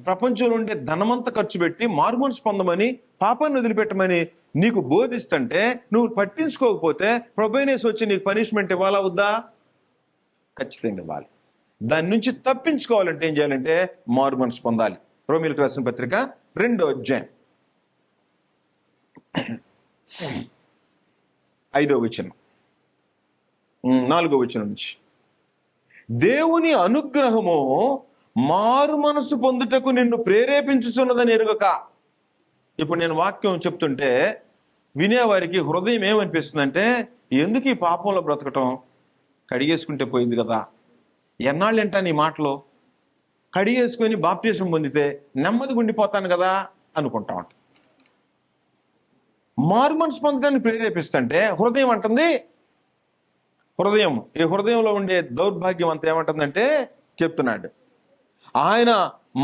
ప్రపంచంలో ఉండే ధనమంతా ఖర్చు పెట్టి మారుమనసు పొందమని, పాపాన్ని వదిలిపెట్టమని నీకు బోధిస్తుంటే నువ్వు పట్టించుకోకపోతే ప్రభువునేసి వచ్చి నీకు పనిష్మెంట్ ఇవ్వాలా వద్దా? ఖచ్చితంగా ఇవ్వాలి. దాని నుంచి తప్పించుకోవాలంటే ఏం చేయాలంటే మారుమనసు పొందాలి. రోమీయులకు రాసిన పత్రిక 2వ అధ్యాయం 5వ వచనం 4వ వచనం నుంచి, దేవుని అనుగ్రహము మారు మనసు పొందుటకు నిన్ను ప్రేరేపించుచున్నదని ఎరుగక. ఇప్పుడు నేను వాక్యం చెప్తుంటే వినేవారికి హృదయం ఏమనిపిస్తుందంటే, ఎందుకు ఈ పాపంలో బ్రతకటం, కడిగేసుకుంటే పోయింది కదా, ఎన్నాళ్ళు ఏంటా నీ మాటలో, కడిగేసుకొని బాప్టిజం పొందితే నెమ్మదిగా ఉండిపోతాను కదా అనుకుంటా ఉంటా. మారు మనసు పొందటానికి ప్రేరేపిస్తుంటే హృదయం అంటుంది, హృదయం, ఈ హృదయంలో ఉండే దౌర్భాగ్యం అంతా ఏమంటుందంటే చెప్తున్నాడు, ఆయన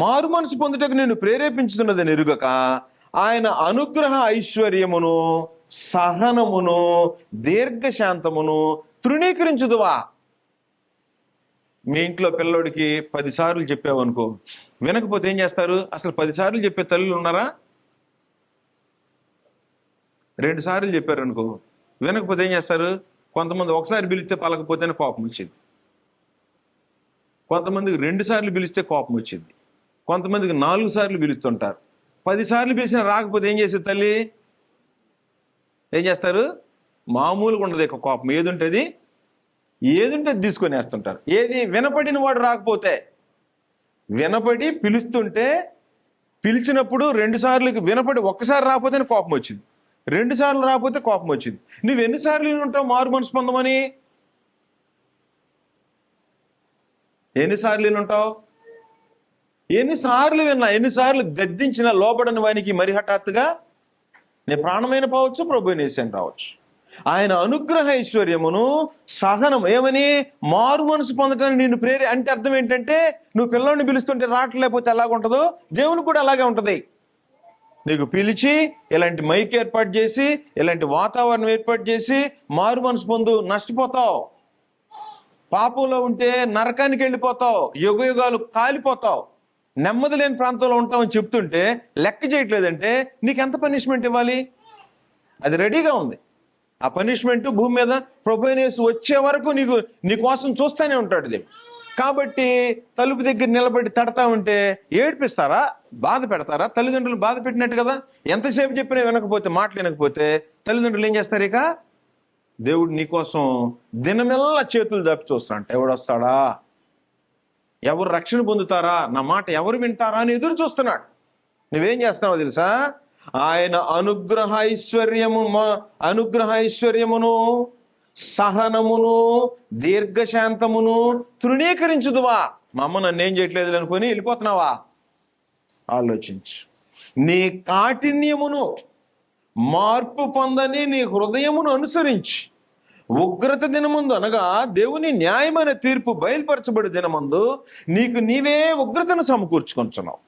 మారు మనసు పొందుటకు నేను ప్రేరేపించుతున్నదని ఎరుగక ఆయన అనుగ్రహ ఐశ్వర్యమును సహనమును దీర్ఘశాంతమును తృణీకరించుదువా. మీ ఇంట్లో పిల్లోడికి 10 సార్లు చెప్పావు అనుకో, వినకపోతే ఏం చేస్తారు? అసలు 10 సార్లు చెప్పే తల్లులు ఉన్నారా? 2 సార్లు చెప్పారు అనుకో, వినకపోతే ఏం చేస్తారు? కొంతమంది ఒకసారి పిలిస్తే పలకపోతేనే కోపం వచ్చింది, కొంతమందికి 2 సార్లు పిలిస్తే కోపం వచ్చింది, కొంతమందికి 4 సార్లు పిలుస్తుంటారు. 10 సార్లు పిలిచినా రాకపోతే ఏం చేసేది తల్లి? ఏం చేస్తారు? మామూలుగా ఉండదు ఇక కోపం. ఏదుంటుంది తీసుకొని వేస్తుంటారు. ఏది వినపడిన వాడు రాకపోతే, వినపడి పిలుస్తుంటే పిలిచినప్పుడు 2 సార్లు వినపడి ఒక్కసారి రాకపోతే కోపం వచ్చింది, 2 సార్లు రాకపోతే కోపం వచ్చింది. నువ్వు ఎన్నిసార్లు ఉంటావు మారు మనసు పొందమని? ఎన్నిసార్లు ఉంటావు? ఎన్నిసార్లు విన్నా, ఎన్నిసార్లు గద్దించినా లోబడని వానికి మరి హఠాత్తుగా నీ ప్రాణమైన పోవచ్చు, ప్రభువుని యేసుని రావచ్చు. ఆయన అనుగ్రహ ఐశ్వర్యమును సహనం ఏమని? మారు మనసు పొందటానికి నిన్ను అంటే అర్థం ఏంటంటే, నువ్వు పిల్లల్ని పిలుస్తుంటే రావట్లేకపోతే ఎలాగుంటుందో దేవునికి కూడా అలాగే ఉంటుంది. నీకు పిలిచి ఇలాంటి మైక్ ఏర్పాటు చేసి ఇలాంటి వాతావరణం ఏర్పాటు చేసి మారు మనసు పొందు, నష్టపోతావు. పాపంలో ఉంటే నరకానికి వెళ్ళిపోతావు, యుగ యుగాలు కాలిపోతావు, నెమ్మది లేని ప్రాంతంలో ఉంటామని చెప్తుంటే లెక్క చేయట్లేదంటే నీకు ఎంత పనిష్మెంట్ ఇవ్వాలి? అది రెడీగా ఉంది. ఆ పనిష్మెంట్ భూమి మీద ప్రభువైన యేసు వచ్చే వరకు నీ కోసం చూస్తూనే ఉంటాడు దేవుడు. కాబట్టి తలుపు దగ్గర నిలబడి తడతా ఉంటే ఏడిపిస్తారా, బాధ పెడతారా? తల్లిదండ్రులు బాధ పెట్టినట్టు కదా. ఎంతసేపు చెప్పినా వినకపోతే, మాటలు వినకపోతే తల్లిదండ్రులు ఏం చేస్తారు? ఇక దేవుడు నీకోసం దినమెల్లా చేతులు దాపి చూస్తాడంట. ఎవడు వస్తాడా, ఎవరు రక్షణ పొందుతారా, నా మాట ఎవరు వింటారా అని ఎదురు చూస్తున్నాడు. నువ్వేం చేస్తున్నావో తెలుసా? ఆయన అనుగ్రహ ఐశ్వర్యమును సహనమును దీర్ఘశాంతమును తృణీకరించుదువా. మా అమ్మ నన్ను ఏం చేయట్లేదు అనుకొని వెళ్ళిపోతున్నావా? ఆలోచించు. నీ కాఠిన్యమును మార్పు పొందని నీ హృదయమును అనుసరించి ఉగ్రత దినమందు, అనగా దేవుని న్యాయమైన తీర్పు బయలుపరచబడి దినమందు నీకు నీవే ఉగ్రతను సమకూర్చుకొంచున్నావు.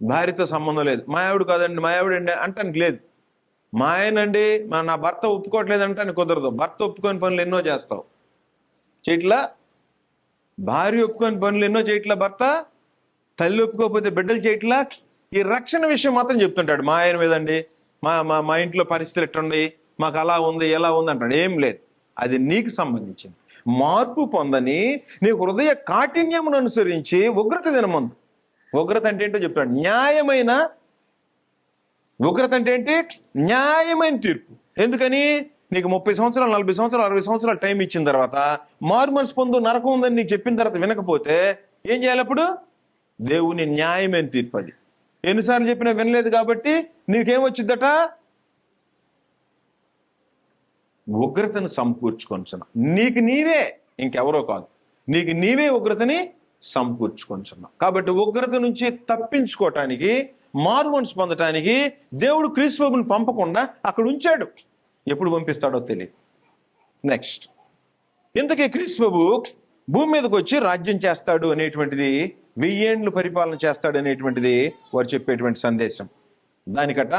భార్యతో సంబంధం లేదు, మా ఆవిడ కాదండి, మా ఆవిడండి అంటానికి లేదు. మా ఆయనండి, నా భర్త ఒప్పుకోవట్లేదు అంటానికి కుదరదు. భర్త ఒప్పుకొని పనులు ఎన్నో చేస్తావు. చేయట్లా? భార్య ఒప్పుకొని పనులు ఎన్నో చేయట్లా భర్త, తల్లి ఒప్పుకోకపోతే బిడ్డలు చేయట్లా. ఈ రక్షణ విషయం మాత్రం చెప్తుంటాడు, మా ఆయన మీదండి, మా మా మా ఇంట్లో పరిస్థితులు ఎట్టుండి, మాకు అలా ఉంది ఎలా ఉంది అంటాడు. ఏం లేదు, అది నీకు సంబంధించింది. మార్పు పొందని నీ హృదయ కాఠిన్యమును అనుసరించి ఉగ్రత దినమందు, ఉగ్రత అంటే ఏంటో చెప్తాడు. న్యాయమైన ఉగ్రత అంటే ఏంటి? న్యాయమైన తీర్పు. ఎందుకని? నీకు 30 సంవత్సరాలు 40 సంవత్సరాలు 60 సంవత్సరాలు టైం ఇచ్చిన తర్వాత, మారు మనసు పొందు, నరకం ఉందని నీకు చెప్పిన తర్వాత వినకపోతే ఏం చేయాలి? అప్పుడు దేవుని న్యాయమైన తీర్పు. అది ఎన్నిసార్లు చెప్పినా వినలేదు కాబట్టి నీకేమొచ్చిద్దట? ఉగ్రతను సమకూర్చుకొంచున్నావు. నీకు నీవే, ఇంకెవరో కాదు, నీకు నీవే ఉగ్రతని సమకూర్చుకొంచున్నావు. కాబట్టి ఉగ్రత నుంచి తప్పించుకోవటానికి, మారు మనసు పొందటానికి దేవుడు క్రీస్తుని పంపకుండా అక్కడ ఉంచాడు. ఎప్పుడు పంపిస్తాడో తెలియదు. నెక్స్ట్, ఇంతకీ క్రీస్తు భూమి మీదకి వచ్చి రాజ్యం చేస్తాడు అనేటువంటిది, 1000 ఏండ్లు పరిపాలన చేస్తాడు అనేటువంటిది వారు చెప్పేటువంటి సందేశం. దానికట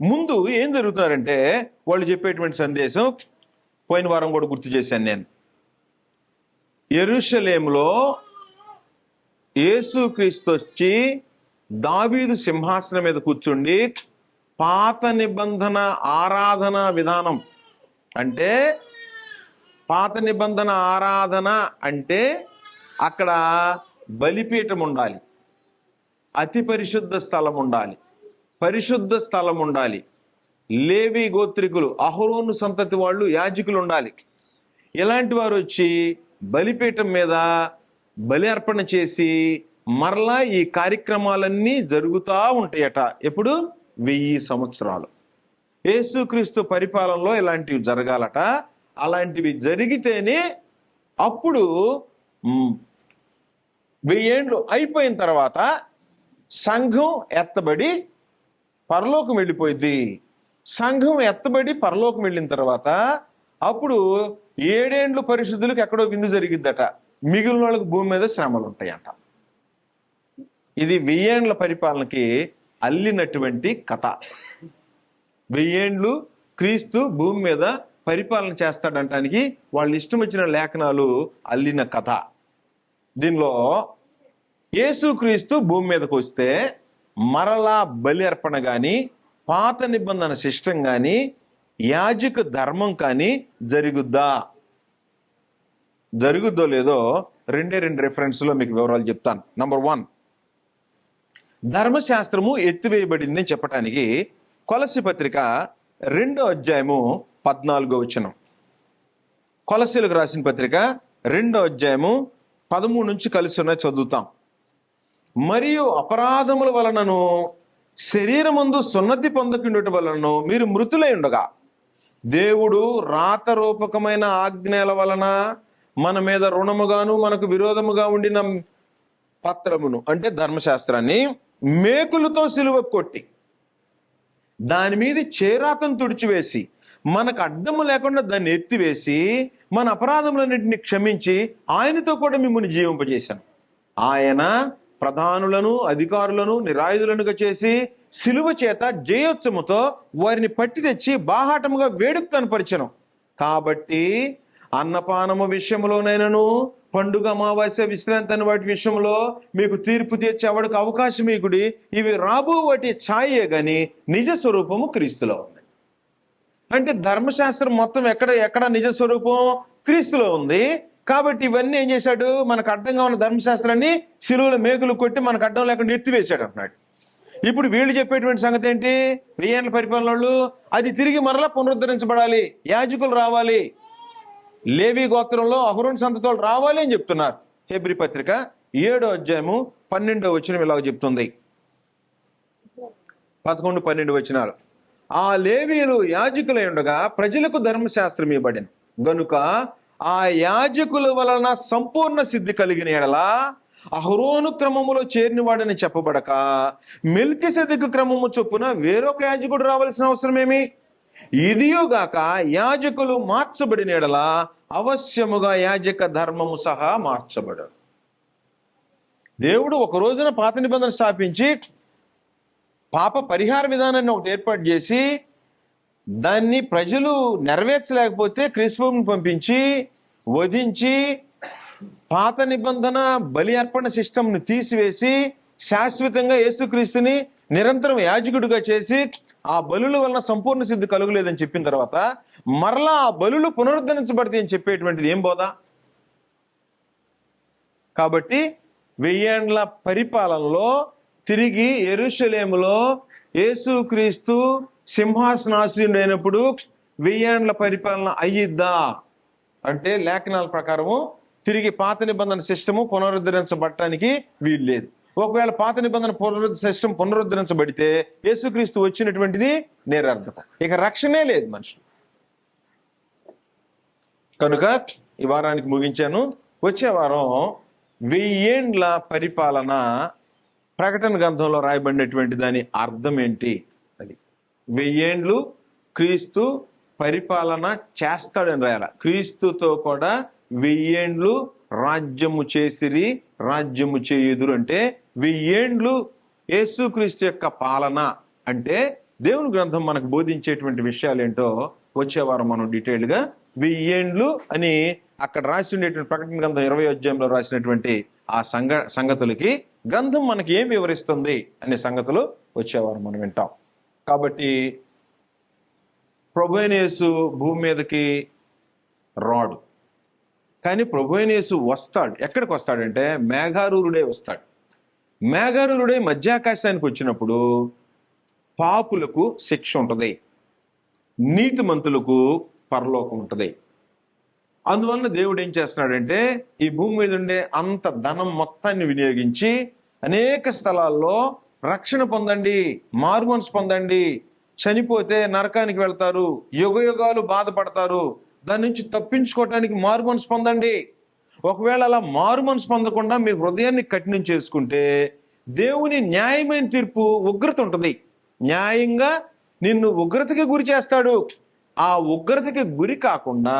ముందు ఏం జరుగుతున్నారంటే, వాళ్ళు చెప్పేటువంటి సందేశం పోయిన వారం కూడా గుర్తు చేశాను నేను. యెరూషలేములో యేసుక్రీస్తు వచ్చి దావీదు సింహాసనం మీద కూర్చుండి పాత నిబంధన ఆరాధన విధానం అంటే, పాత నిబంధన ఆరాధన అంటే అక్కడ బలిపీఠం ఉండాలి, అతి పరిశుద్ధ స్థలం ఉండాలి, పరిశుద్ధ స్థలం ఉండాలి, లేవి గోత్రికులు అహరోను సంతతి వాళ్ళు యాజకులు ఉండాలి. ఇలాంటి వారు వచ్చి బలిపీఠం మీద బలి అర్పణ చేసి మరలా ఈ కార్యక్రమాలన్నీ జరుగుతూ ఉంటాయట. ఎప్పుడు? 1000 సంవత్సరాలు. యేసుక్రీస్తు పరిపాలనలో ఇలాంటివి జరగాలట. అలాంటివి జరిగితేనే అప్పుడు 1000 ఏండ్లు అయిపోయిన తర్వాత సంఘం ఎత్తబడి పరలోకం వెళ్ళిపోయింది. సంఘం ఎత్తబడి పరలోకం వెళ్ళిన తర్వాత అప్పుడు 7 ఏండ్లు పరిశుద్ధులకు ఎక్కడో విందు జరిగిద్దట. మిగిలిన వాళ్ళకి భూమి మీద శ్రమలు ఉంటాయంట. ఇది 1000 ఏండ్ల పరిపాలనకి అల్లినటువంటి కథ. 1000 ఏండ్లు క్రీస్తు భూమి మీద పరిపాలన చేస్తాడంటానికి వాళ్ళు ఇష్టం వచ్చిన లేఖనాలు అల్లిన కథ. దీనిలో యేసుక్రీస్తు భూమి మీదకి వస్తే మరలా బలి అర్పణ కానీ, పాత నిబంధన శిష్టం కానీ, యాజక ధర్మం కానీ జరుగుద్దో లేదో 2 రెఫరెన్స్లో మీకు వివరాలు చెప్తాను. నంబర్ 1, ధర్మశాస్త్రము ఎత్తివేయబడింది అని చెప్పటానికి కొలస్సీ పత్రిక 2వ అధ్యాయము 14వ వచనం. కొలస్సీలకు రాసిన పత్రిక 2వ అధ్యాయము 13 నుంచి కలిసి ఉన్నాయి, చదువుతాం. మరియు అపరాధముల వలనను శరీరమందు సున్నతి పొందకుండుట వలనను మీరు మృతులై ఉండగా, దేవుడు రాతరూపకమైన ఆజ్ఞల వలన మన మీద రుణముగాను మనకు విరోధముగా ఉండిన పత్రమును అంటే ధర్మశాస్త్రాన్ని మేకులతో సిలువ కొట్టి దాని మీద చేరాతను తుడిచివేసి మనకు అడ్డము లేకుండా దాన్ని ఎత్తివేసి మన అపరాధములన్నింటినీ క్షమించి ఆయనతో కూడా మిమ్మల్ని జీవింపజేశాను. ఆయన ప్రధానులను అధికారులను నిరాయుధులనుగా చేసి సిలువ చేత జయోత్సముతో వారిని పట్టి తెచ్చి బాహాటముగా వేడుక కనపరిచెను. కాబట్టి అన్నపానము విషయంలోనైనను పండుగ అమావాస్య విశ్రాంతి అని వాటి విషయంలో మీకు తీర్పు తీర్చేవాడికి అవకాశం ఇగుడి. ఇవి రాబో వాటి ఛాయే గాని నిజ స్వరూపము క్రీస్తులో ఉంది. అంటే ధర్మశాస్త్రం మొత్తం ఎక్కడ నిజ స్వరూపం క్రీస్తులో ఉంది. కాబట్టి ఇవన్నీ ఏం చేశాడు? మనకు అడ్డంగా ఉన్న ధర్మశాస్త్రాన్ని సిలువలో మేకులు కొట్టి మనకు అడ్డం లేకుండా ఎత్తివేశాడు అన్నాడు. ఇప్పుడు వీళ్ళు చెప్పేటువంటి సంగతి ఏంటి? 1000 ఏండ్ల పరిపాలన వాళ్ళు అది తిరిగి మరలా పునరుద్ధరించబడాలి, యాజకులు రావాలి, లేవి గోత్రంలో అహరోను సంతతి రావాలి అని చెప్తున్నారు. హెబ్రీ పత్రిక 7వ అధ్యాయము 12వ వచనం ఇలాగ చెప్తుంది. 11-12 వచనాలు. ఆ లేవీయులు యాజకులై ఉండగా ప్రజలకు ధర్మశాస్త్రం ఇవ్వబడింది గనుక ఆ యాజకుల వలన సంపూర్ణ సిద్ధి కలిగిన ఎడల అహరోను క్రమములో చేరినవాడని చెప్పబడక మెల్కీసెదెకు క్రమము చొప్పున వేరొక యాజకుడు రావాల్సిన అవసరమేమి? ఇదియుగాక యాజకులు మార్చబడిన ఎడల అవశ్యముగా యాజక ధర్మము సహా మార్చబడు. దేవుడు ఒక రోజున పాత నిబంధన స్థాపించి పాప పరిహార విధానాన్ని ఒకటి ఏర్పాటు చేసి దాన్ని ప్రజలు నెరవేర్చలేకపోతే క్రీస్తుని పంపించి వధించి పాత నిబంధన బలి అర్పణ సిస్టమ్ని తీసివేసి శాశ్వతంగా యేసుక్రీస్తుని నిరంతరం యాజకుడిగా చేసి ఆ బలుల వలన సంపూర్ణ సిద్ధి కలుగులేదని చెప్పిన తర్వాత మరలా ఆ బలులు పునరుద్ధరించబడతాయి అని చెప్పేటువంటిది ఏం బోధ? కాబట్టి 1000 ఏండ్ల పరిపాలనలో తిరిగి యెరూషలేములో యేసుక్రీస్తు సింహాసనాసీనుడైనప్పుడు 1000 ఏండ్ల పరిపాలన అయ్యిద్దా అంటే లేఖనాల ప్రకారము తిరిగి పాత నిబంధన సిస్టము పునరుద్ధరించబడటానికి వీలు లేదు. ఒకవేళ పాత నిబంధన సిస్టమ్ పునరుద్ధరించబడితే యేసుక్రీస్తు వచ్చినటువంటిది నిరర్థకం, ఇక రక్షణే లేదు మనుషులు. కనుక ఈ వారానికి ముగించాను. వచ్చే వారం 1000 ఏండ్ల పరిపాలన ప్రకటన గ్రంథంలో రాయబడినటువంటి దాని అర్థం ఏంటి? అది 1000 ఏండ్లు క్రీస్తు పరిపాలన చేస్తాడని రాయాల. క్రీస్తుతో కూడా 1000 ఏండ్లు రాజ్యము చేసిరి, రాజ్యము చేయుదురు అంటే 1000 ఏండ్లు యేసుక్రీస్తు యొక్క పాలన అంటే దేవుని గ్రంథం మనకు బోధించేటువంటి విషయాలు ఏంటో వచ్చే వారం మనం డీటెయిల్గా 1000 ఏండ్లు అని అక్కడ రాసి ఉండేటువంటి ప్రకటన గ్రంథం 20వ అధ్యాయంలో రాసినటువంటి ఆ సంగతులకి గ్రంథం మనకి ఏం వివరిస్తుంది అనే సంగతులు వచ్చేవారు మనం వింటాం. కాబట్టి ప్రభువైన యేసు భూమి మీదకి రాడు, కానీ ప్రభువైన యేసు వస్తాడు. ఎక్కడికి వస్తాడంటే మేఘారూరుడే వస్తాడు. మేఘారూరుడే మధ్యాకాశానికి వచ్చినప్పుడు పాపులకు శిక్ష ఉంటుంది, నీతిమంతులకు పరలోకం ఉంటుంది. అందువలన దేవుడు ఏం చేస్తున్నాడంటే ఈ భూమి మీద ఉండే అంత ధనం మొత్తాన్ని వినియోగించి అనేక స్థలాల్లో రక్షణ పొందండి, మారుమనసు పొందండి, చనిపోతే నరకానికి వెళ్తారు, యుగ యుగాలు బాధపడతారు, దాని నుంచి తప్పించుకోవటానికి మారుమనసు పొందండి. ఒకవేళ అలా మారుమనసు పొందకుండా మీ హృదయాన్ని కఠినం చేసుకుంటే దేవుని న్యాయమైన తీర్పు ఉగ్రత ఉంటుంది. న్యాయంగా నిన్ను ఉగ్రతకి గురి చేస్తాడు. ఆ ఉగ్రతకి గురి కాకుండా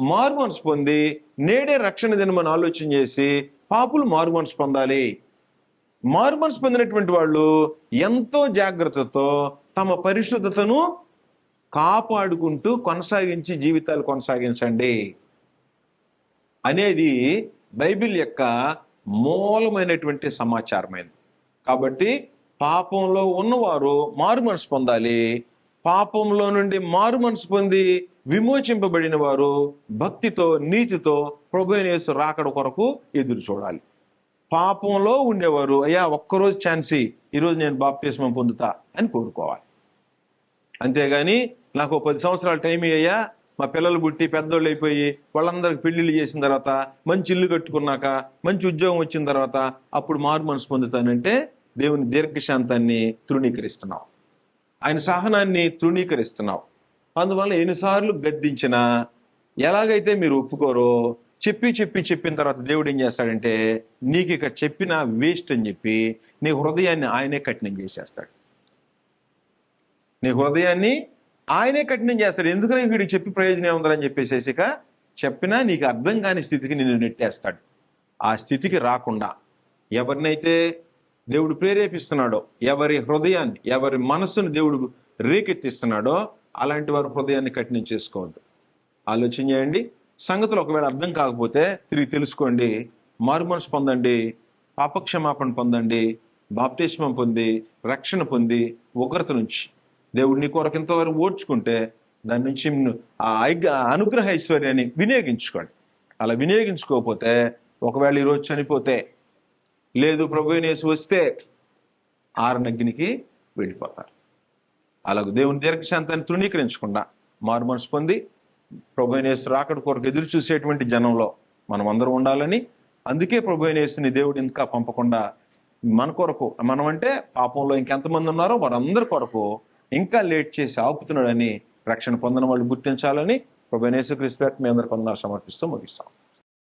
మారుమనసు పొంది నేడే రక్షణ దినమని ఆలోచన చేసి పాపులు మారుమనసు పొందాలి. మారుమనసు పొందినటువంటి వాళ్ళు ఎంతో జాగ్రత్తతో తమ పరిశుద్ధతను కాపాడుకుంటూ కొనసాగించి జీవితాలు కొనసాగించండి అనేది బైబిల్ యొక్క మూలమైనటువంటి సమాచారమైంది. కాబట్టి పాపంలో ఉన్నవారు మారుమనసు పొందాలి. పాపంలో నుండి మారుమనసు పొంది విమోచింపబడిన వారు భక్తితో నీతితో ప్రభువైన యేసు రాకడ కొరకు ఎదురు చూడాలి. పాపంలో ఉండేవారు అయ్యా ఒక్కరోజు ఛాన్సీ, ఈరోజు నేను బాప్తిస్మం పొందుతా అని కోరుకోవాలి. అంతేగాని నాకు 10 సంవత్సరాలు టైం అయ్యా, మా పిల్లలు పుట్టి పెద్దోళ్ళు అయిపోయి వాళ్ళందరికి పెళ్లిళ్ళు చేసిన తర్వాత మంచి ఇల్లు కట్టుకున్నాక మంచి ఉద్యోగం వచ్చిన తర్వాత అప్పుడు మారుమనసు పొందుతానంటే దేవుని దీర్ఘశాంతాన్ని తృణీకరిస్తున్నావు, ఆయన సహనాన్ని తృణీకరిస్తున్నావు. అందువల్ల ఎన్నిసార్లు గద్దించినా ఎలాగైతే మీరు ఒప్పుకోరో చెప్పిన తర్వాత దేవుడు ఏం చేస్తాడంటే నీకు ఇక చెప్పినా వేస్ట్ అని చెప్పి నీ హృదయాన్ని ఆయనే కఠినం చేసేస్తాడు. నీ హృదయాన్ని ఆయనే కఠినం చేస్తాడు. ఎందుకని వీడికి చెప్పి ప్రయోజనం ఉందని చెప్పేసి ఇక చెప్పినా నీకు అర్థం కాని స్థితికి నిన్ను నెట్టేస్తాడు. ఆ స్థితికి రాకుండా ఎవరినైతే దేవుడు ప్రేరేపిస్తున్నాడో, ఎవరి హృదయాన్ని ఎవరి మనస్సును దేవుడు రేకెత్తిస్తున్నాడో అలాంటి వారి హృదయాన్ని కఠినం చేసుకోవద్దు. ఆలోచన చేయండి. సంగతులు ఒకవేళ అర్థం కాకపోతే తిరిగి తెలుసుకోండి, మారుమనసు పొందండి, పాపక్షమాపణ పొందండి, బాప్తిస్మం పొంది రక్షణ పొంది ఉగ్రత నుంచి దేవుడు నీ కొరకు ఇంతవరకు ఓడ్చుకుంటే దాని నుంచి ఆ అనుగ్రహ ఐశ్వర్యాన్ని వినియోగించుకోండి. అలా వినియోగించుకోకపోతే ఒకవేళ ఈరోజు చనిపోతే లేదు ప్రభువైన యేసు వస్తే ఆరనగ్నికి వెళ్ళిపోతారు. అలాగే దేవుని దీర్ఘశాంతాన్ని తృణీకరించకుండా మారుమనసు పొంది ప్రభువైన యేసు రాకడ కొరకు ఎదురు చూసేటువంటి జనంలో మనం అందరం ఉండాలని, అందుకే ప్రభువైన యేసుని దేవుడు ఇంకా పంపకుండా మన కొరకు, మనం అంటే పాపంలో ఇంకెంతమంది ఉన్నారో వారందరి కొరకు ఇంకా లేట్ చేసి ఆపుతున్నాడని రక్షణ పొందిన వాళ్ళు గుర్తించాలని ప్రభువైన యేసుక్రీస్తు పేరిట మీ అందరికీ వందనాలు సమర్పిస్తూ ముగిస్తాం.